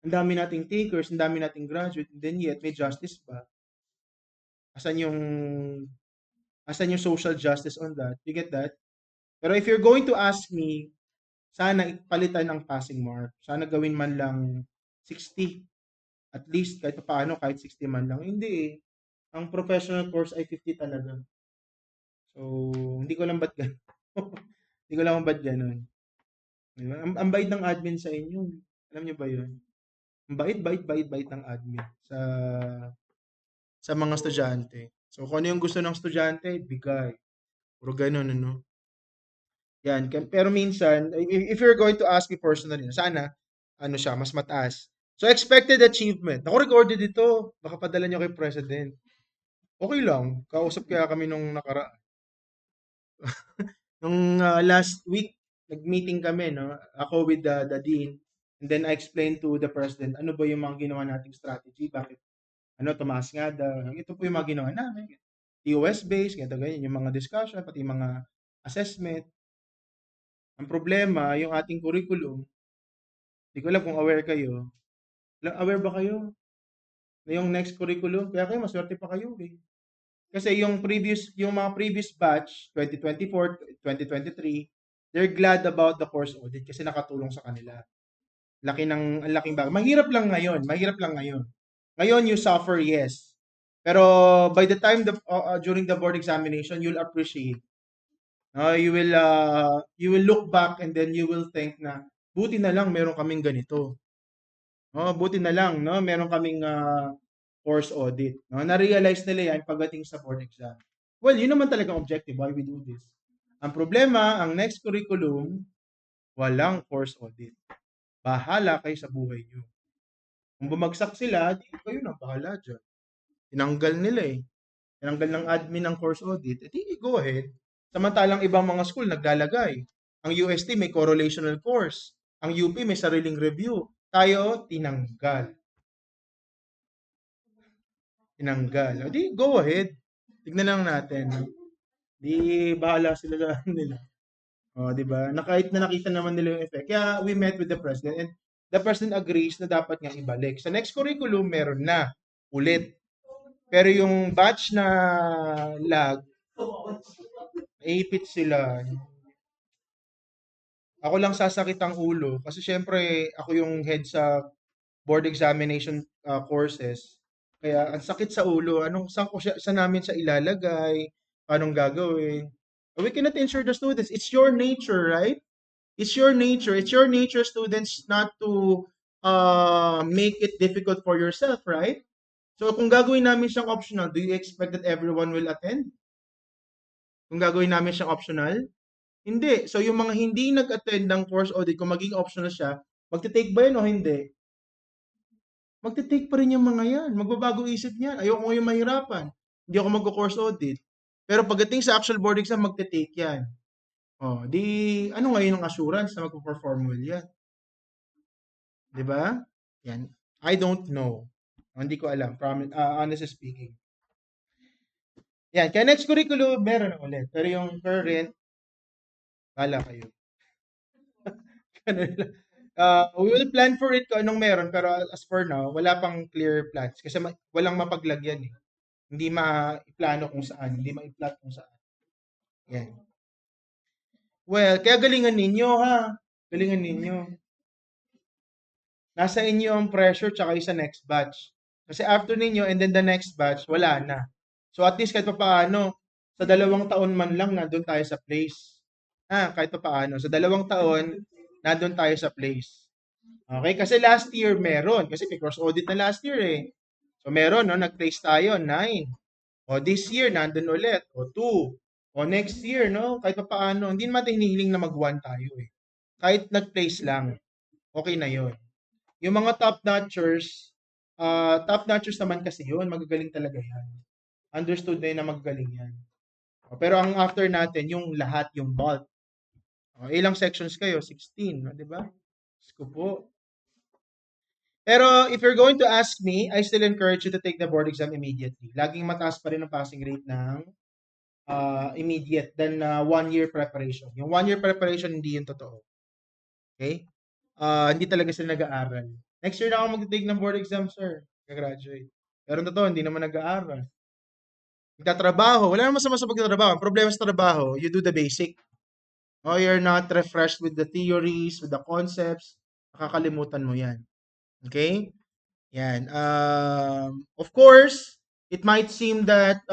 ang dami nating takers, ang dami nating graduate, and then yet may justice ba? Asan yung social justice on that? You get that? Pero if you're going to ask me, sana palitan ang passing mark. Sana gawin man lang 60. At least kahit paano, kahit 60 man lang. Hindi eh. Ang professional course ay 50 talaga. So, hindi ko lang ba't ganun. Hindi ko lang ba't ganun. Diba? Ang bait ng admin sa inyo. Alam niyo ba yun? Ang bait ng admin sa mga estudyante. So, kung ano yung gusto ng estudyante, bigay. Puro ganun, ano. Yan. Pero minsan, if you're going to ask me personally, sana, ano siya, mas mataas. So, expected achievement. Ako recorded ito. Baka padala nyo kay President. Okay lang. Kausap kaya kami nung nung last week, nag-meeting kami, no? Ako with the dean. And then I explained to the president, ano ba yung mga ginawa nating strategy? Bakit tumaas nga daw. Ito po yung mga ginawa namin. TOS-based, ganito, ganyan, yung mga discussion, pati yung mga assessment. Ang problema, yung ating curriculum, hindi ko alam kung aware kayo. Aware ba kayo? na yung next curriculum. Kaya kayo, maswerte pa kayo eh. Kasi yung mga previous batch, 2024, 2023, they're glad about the course audit kasi nakatulong sa kanila. Ang laking bagay. Mahirap lang ngayon. Ngayon, you suffer, yes. Pero by the time during the board examination, you'll appreciate. You will look back and then you will think na buti na lang meron kaming ganito. Buti na lang, no? Meron kaming course audit. No? Na-realize nila yan pagdating sa board exam. Well, yun naman talagang objective why we do this. Ang problema, ang next curriculum, walang course audit. Bahala kayo sa buhay nyo. Kung bumagsak sila, di kayo na bahala dyan. Tinanggal nila eh. Tinanggal ng admin ng course audit. Go ahead. Samantalang ibang mga school naglalagay. Ang UST may correlational course. Ang UP may sariling review. Tayo, tinanggal. O di, go ahead. Tignan lang natin. No? Di, bahala sila sa nila. Di ba? Kahit na nakita naman nila yung effect. Kaya we met with the president and the president agrees na dapat nga ibalik. Sa next curriculum, meron na ulit. Pero yung batch na lag, ipit sila. Ako lang sasakit ang ulo kasi syempre ako yung head sa board examination courses. Kaya ang sakit sa ulo, saan namin siya ilalagay, anong gagawin. We cannot ensure the students. It's your nature, right? It's your nature. It's your nature, students, not to make it difficult for yourself, right? So kung gagawin namin siyang optional, do you expect that everyone will attend? Kung gagawin namin siyang optional? Hindi. So yung mga hindi nag-attend ng course audit, kung maging optional siya, magte-take ba yun o hindi? Magte-take pa rin yung mga yan. Magbabago isip niyan. Ayoko yung mahirapan. Hindi ako magko-course audit. Pero pagdating sa actual board exam, magte-take yan. Ano ngayon ang assurance na magpo-perform well yan? Di ba? Yan. I don't know. Hindi ko alam. Honestly speaking. Yan. Kaya next curriculum, meron na ulit. Pero yung current, wala kayo. We will plan for it kung anong meron, pero as for now, wala pang clear plans. Kasi walang mapaglagyan eh. Hindi ma-plano kung saan, hindi ma-plot kung saan. Yan. Well, kaya galingan ninyo ha. Galingan ninyo. Nasa inyo ang pressure tsaka yung sa next batch. Kasi after ninyo and then the next batch, wala na. So at least kahit pa paano, sa 2 taon man lang nandun tayo sa place. Kahit pa paano. Sa 2 taon, nandun tayo sa place. Okay? Kasi last year meron. Kasi may course audit na last year eh. So meron, no? Nag-place tayo, 9. O this year, nandun ulit. O 2. O next year, no? Kahit pa paano. Hindi naman hinihiling na mag-1 tayo eh. Kahit nag-place lang. Okay na yon. Yung mga top-notchers naman kasi yun. Magagaling talaga yan. Understood na yun na magagaling yan. Pero ang after natin, yung lahat, yung bulk. Ilang sections kayo? 16, no? Diba? Ko po. Pero if you're going to ask me, I still encourage you to take the board exam immediately. Laging mataas pa rin ang passing rate ng immediate than 1-year preparation. Yung 1-year preparation, hindi yun totoo. Okay? Hindi talaga sila nag-aaral. Next year na ako mag-take ng board exam, sir. Ka-graduate. Pero totoo, hindi naman nag-aaral. Nagtatrabaho. Wala naman masama sa pagtatrabaho. Ang problema sa trabaho, you do the basic. You're not refreshed with the theories, with the concepts. Nakakalimutan mo yan. Okay? Yan. Of course, it might seem that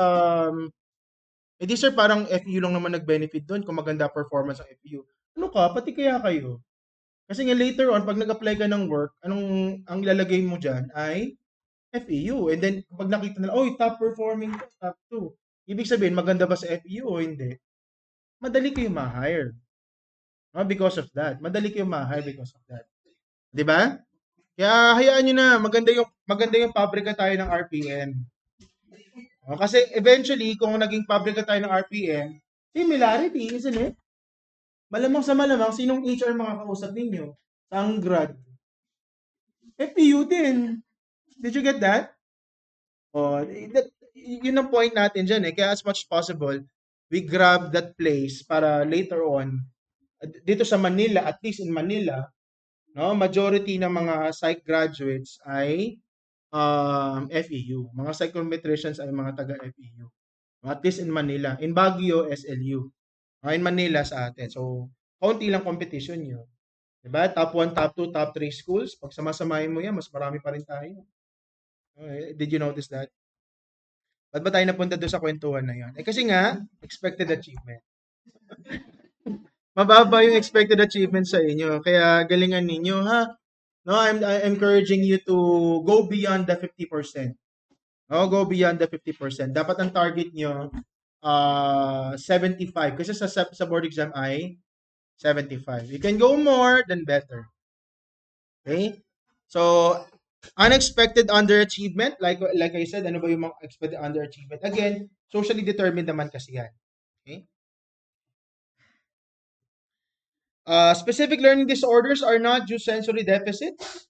sir, parang FEU lang naman nag-benefit doon kung maganda performance ng FEU. Ano ka? Pati kaya kayo. Kasi nga later on, pag nag-apply ka ng work, ang ilalagay mo dyan ay FEU. And then, pag nakita nila, top performing ka, top 2. Ibig sabihin, maganda ba sa FEU o hindi? Madali kayo ma-hire. Because of that. Madali kayo ma-hire because of that. 'Di ba? Kaya hayaan nyo na, maganda yung pabrika tayo ng RPM. Kasi eventually, kung naging pabrika tayo ng RPM, similarity, isn't it? Malamang sa malamang, sinong HR makakausap ninyo? Ang grad. FPU din. Did you get that? Yun ang point natin dyan eh. Kaya as much as possible, we grab that place para later on, dito sa Manila, at least in Manila, no, majority ng mga psych graduates ay FEU. Mga psychometricians ay mga taga FEU. At least in Manila. In Baguio, SLU. In Manila sa atin. So, kaunti lang competition yun. Diba? Top 1, top 2, top 3 schools. Pag samasamahin mo yan, mas marami pa rin tayo. Did you notice that? Ba't ba tayo napunta doon sa kwentuhan na yun? Kasi nga, expected achievement. Mababa yung expected achievement sa inyo. Kaya galingan ninyo, ha? No, I'm encouraging you to go beyond the 50%. No, go beyond the 50%. Dapat ang target nyo 75 kasi sa board exam ay 75. You can go more than better. Okay? So, unexpected underachievement, like I said, ano ba yung mga expected underachievement? Again, socially determined naman kasi yan. Okay? Specific learning disorders are not just sensory deficits.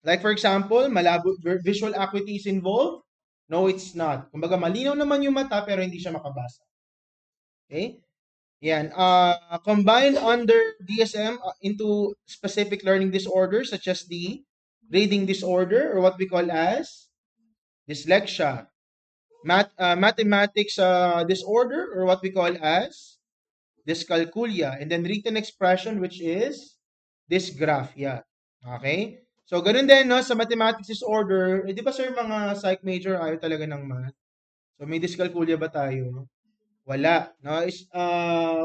Like for example, malabo visual acuity is involved. No, it's not. Kumbaga, malinaw naman yung mata pero hindi siya makabasa. Okay? Yan. Combined under DSM into specific learning disorders such as the reading disorder or what we call as dyslexia, mathematics disorder or what we call as dyscalculia, and then written expression which is dysgraphia. Okay? So, ganun din, no, sa mathematics disorder, di ba sir, mga psych major, ayaw talaga ng math. So, may dyscalculia ba tayo? Wala. No?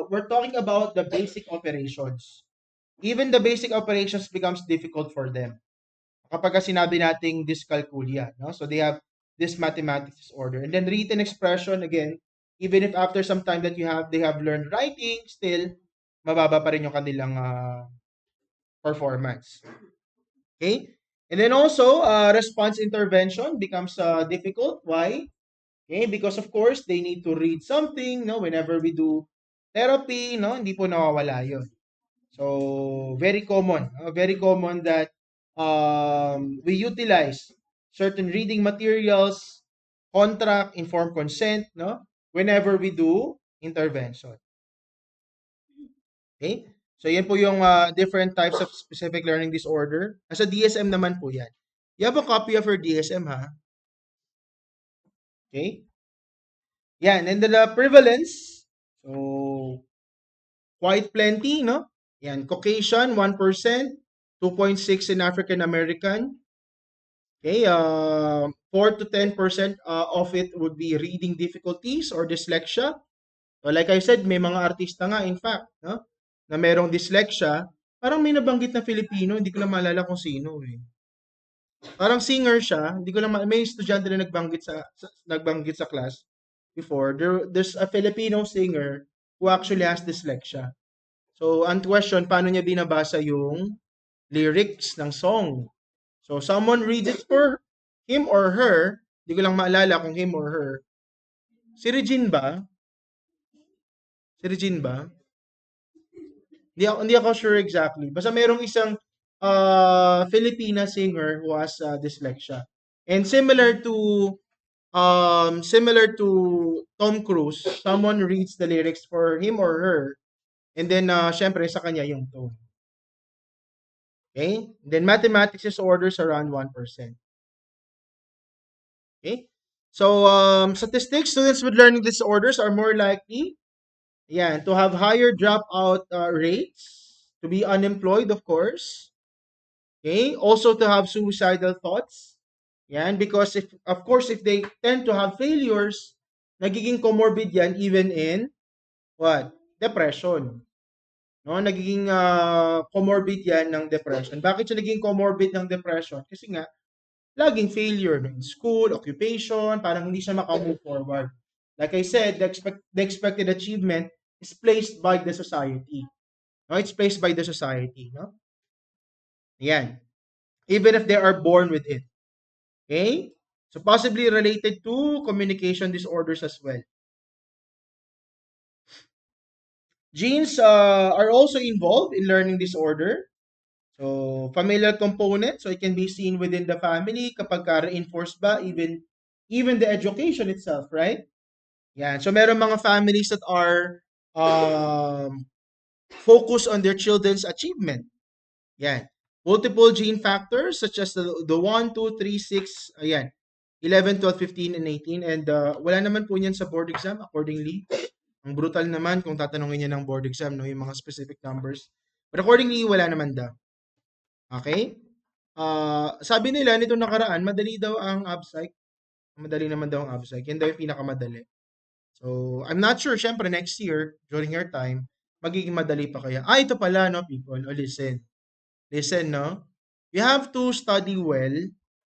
We're talking about the basic operations. Even the basic operations becomes difficult for them. Kapag sinabi nating dyscalculia, no? So they have this mathematics disorder. And then written expression, again, even if after some time that they have learned writing, still, mababa pa rin yung kanilang performance. Okay? And then also, response intervention becomes difficult. Why? Okay, because of course, they need to read something, no? Whenever we do therapy, no? Hindi po nawawala yun. So, very common that we utilize certain reading materials, contract, informed consent, no? Whenever we do intervention. Okay? So, yan po yung different types of specific learning disorder. Sa DSM naman po yan. You have a copy of your DSM, ha? Okay? Yan. And then the prevalence, so, quite plenty, no? Yan. Caucasian, 1%. 2.6 in African American. Okay, 4 to 10% of it would be reading difficulties or dyslexia. So like I said, may mga artista nga, in fact, no? Na merong dyslexia. Parang may nabanggit na Filipino, hindi ko lang maalala kung sino eh. Parang singer siya, hindi ko lang may estudyante na nagbanggit sa class before. There's a Filipino singer who actually has dyslexia. So, ang question, paano niya binabasa yung lyrics ng song? So, someone reads it for him or her. Hindi ko lang maalala kung him or her. Si Regine ba? Si Regine ba? Hindi ako sure exactly. Basta merong isang Filipina singer who has dyslexia. And similar to Tom Cruise, someone reads the lyrics for him or her. And then, syempre, sa kanya yung tone. Okay? Then, mathematics disorders around 1%. Okay? So, statistics, students with learning disorders are more likely, to have higher dropout rates, to be unemployed, of course. Okay? Also to have suicidal thoughts. Yan, because of course, if they tend to have failures, nagiging comorbid yan even in what? Depression. No, nagiging comorbid yan ng depression. Bakit siya naging comorbid ng depression? Kasi nga, laging failure in school, occupation, parang hindi siya maka-move forward. Like I said, the expected achievement is placed by the society. No, it's placed by the society, no? Yan. Even if they are born with it. Okay? So possibly related to communication disorders as well. Genes are also involved in learning disorder. So, familial component, so it can be seen within the family kapag reinforced ba, even the education itself, right? Yan. So, meron mga families that are focused on their children's achievement. Yan. Multiple gene factors such as the 1, 2, 3, 6, ayan, 11, 12, 15, and 18. And wala naman po niyan sa board exam accordingly. Ang brutal naman kung tatanungin niya ng board exam, no, yung mga specific numbers. But accordingly, wala naman daw. Okay? Sabi nila nito nakaraan, madali daw ang ABSIC. Madali naman daw ang ABSIC. Yan daw yung pinakamadali. So, I'm not sure, syempre, next year, during your time, magiging madali pa kaya. Ito pala, no, people. Listen. Listen, no? You have to study well.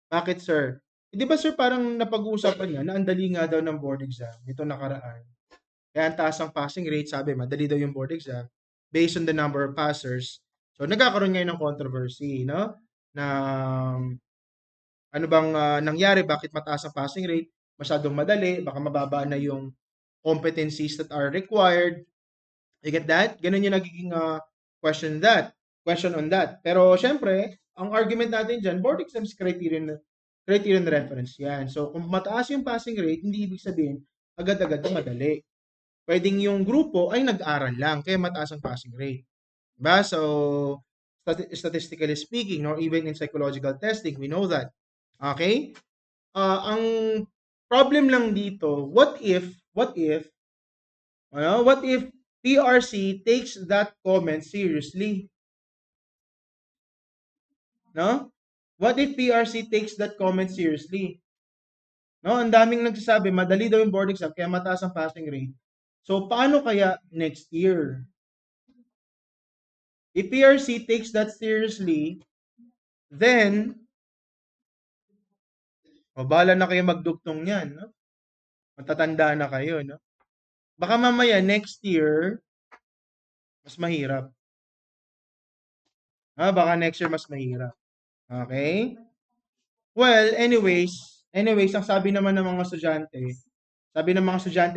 Bakit, sir? Di ba, sir, parang napag-uusapan nga na ang dali nga daw ng board exam. Ito nakaraan. Kaya ang taas ang passing rate, sabi, madali daw yung board exam based on the number of passers. So, nagkakaroon ngayon ng controversy, no? Na ano bang nangyari? Bakit mataas ang passing rate? Masyadong madali? Baka mababa na yung competencies that are required. You get that? Ganun yung nagiging question on that. Pero syempre, ang argument natin dyan, board exams criterion reference yan. So kung mataas yung passing rate, hindi ibig sabihin agad-agad na madali. Pwedeng yung grupo ay nag-aral lang, kaya mataas ang passing rate. Diba? So, statistically speaking, or even in psychological testing, we know that. Okay? Ang problem lang dito, what if PRC takes that comment seriously? No? What if PRC takes that comment seriously? No, ang daming nagsasabi, madali daw yung board exam, kaya mataas ang passing rate. So, paano kaya next year? If PRC takes that seriously, then, bahala na kayo magdugtong yan, no? Matatanda na kayo, no? Baka mamaya, next year, mas mahirap. Baka next year mas mahirap. Okay? Well, anyways, ang sabi naman ng mga estudyante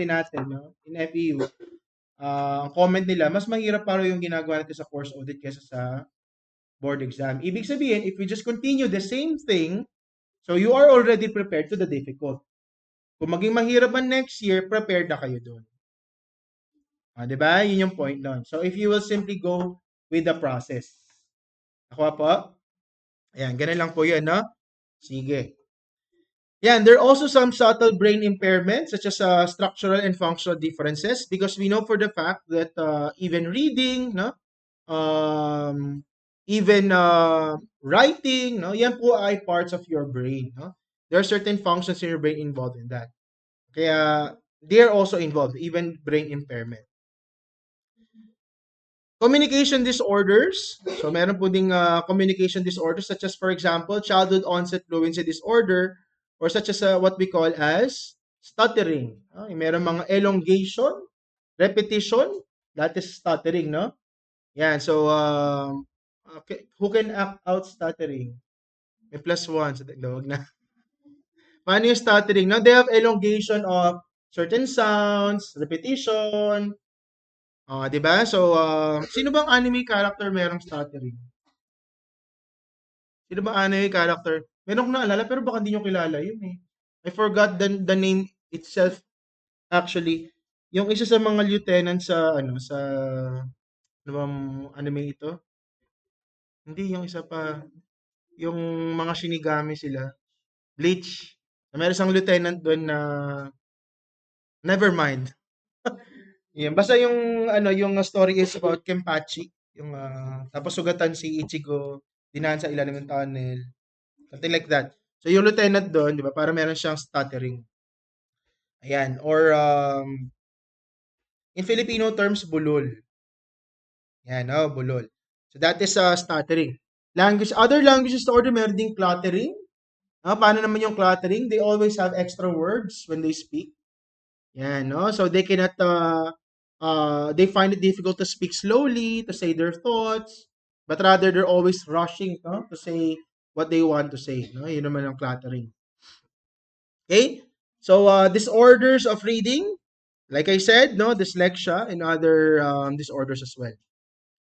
natin, no, in FEU, ang comment nila, mas mahirap para yung ginagawa natin sa course audit kaysa sa board exam. Ibig sabihin, if we just continue the same thing, so you are already prepared to the difficult. Kung maging mahirap man next year, prepared na kayo doon. Diba? Yun yung point doon. So, if you will simply go with the process. Ako po? Ayan, ganun lang po yun, no? Sige. Yeah, and there are also some subtle brain impairments, such as structural and functional differences, because we know for the fact that even reading, no, even writing, no, yan po ay parts of your brain, no. There are certain functions in your brain involved in that. Kaya they are also involved, even brain impairment. Communication disorders. So meron po ding communication disorders such as, for example, childhood onset fluency disorder, or such as what we call as stuttering. Meron mga elongation, repetition, that is stuttering, no? Yan, so who can act out stuttering? May +1 sa taglawag na. Paano yung stuttering? No? They have elongation of certain sounds, repetition. Di ba? So, sino bang anime character merong stuttering? Sino bang anime character? Meron ko naalala, pero baka hindi nyo kilala yun eh. I forgot the name itself. Actually, yung isa sa mga lieutenant sa, ano bang anime ito? Hindi, yung isa pa. Yung mga Shinigami sila. Bleach. Meron isang lieutenant doon na, never mind. Yan. Basta yung, yung story is about Kenpachi. Yung, tapos sugatan si Ichigo, dinaan sa ilalim ng tunnel. Something like that. So, yung lieutenant doon, di ba, para meron siyang stuttering. Ayan. Or, in Filipino terms, bulol. Yan, bulol. So, that is stuttering. Other languages to order, meron ding cluttering. Paano naman yung cluttering? They always have extra words when they speak. Yan, no? So, they cannot, they find it difficult to speak slowly, to say their thoughts, but rather they're always rushing, no, to say what they want to say. No? Yun naman ang cluttering. Okay? So, disorders of reading, like I said, no, dyslexia and other disorders as well.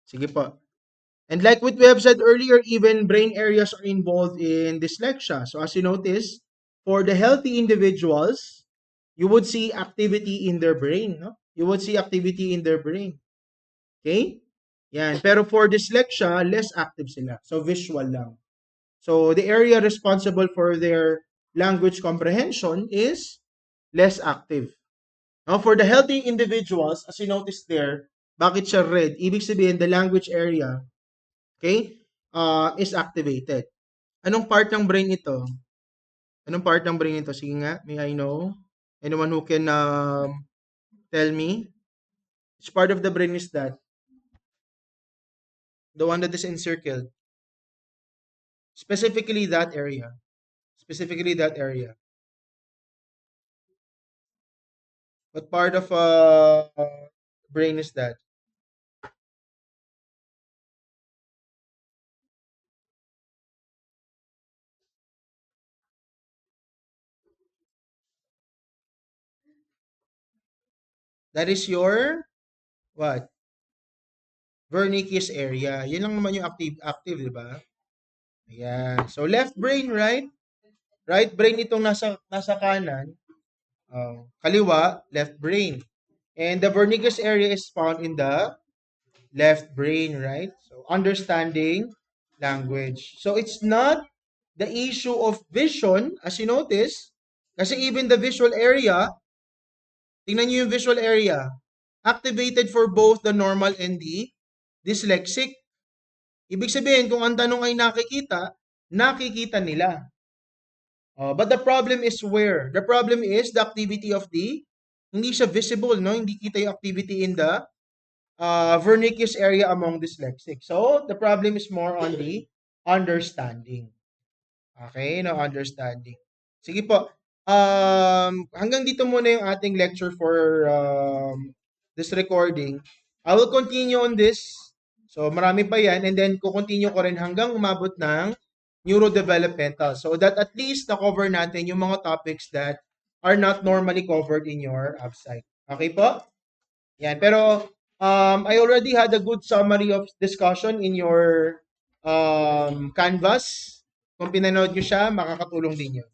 Sige po. And like what we have said earlier, even brain areas are involved in dyslexia. So, as you notice, for the healthy individuals, you would see activity in their brain, no? You would see activity in their brain. Okay? Yan. Pero for dyslexia, less active sila. So visual lang. So the area responsible for their language comprehension is less active. Now for the healthy individuals, as you notice there, bakit siya red? Ibig sabihin, the language area, okay, is activated. Anong part ng brain ito? Anong part ng brain ito? Sige nga, may I know? Anyone who can tell me? Which part of the brain is that? The one that is encircled. Specifically that area. Specifically that area. What part of brain is that? That is your what? Wernicke's area. Yun lang naman yung active, di ba? Ayan. So left brain, right? Right brain itong nasa kanan. Kaliwa, left brain. And the Wernicke's area is found in the left brain, right? So understanding language. So it's not the issue of vision, as you notice, kasi even the visual area, tingnan nyo yung visual area, activated for both the normal and the dyslexic. Ibig sabihin, kung ang tanong ay nakikita, nakikita nila. But the problem is where? The problem is the activity of the, hindi siya visible, no? Hindi kita yung activity in the Wernicke's area among dyslexic. So, the problem is more on the understanding. Okay, no understanding. Sige po. Hanggang dito muna yung ating lecture for this recording. I will continue on this. So, marami pa yan. And then, kukontinue ko rin hanggang umabot ng neurodevelopmental. So that at least na-cover natin yung mga topics that are not normally covered in your website. Okay po? Yan. Pero, I already had a good summary of discussion in your Canvas. Kung pinanood nyo siya, makakatulong din yun.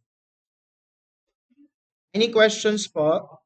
Any questions po?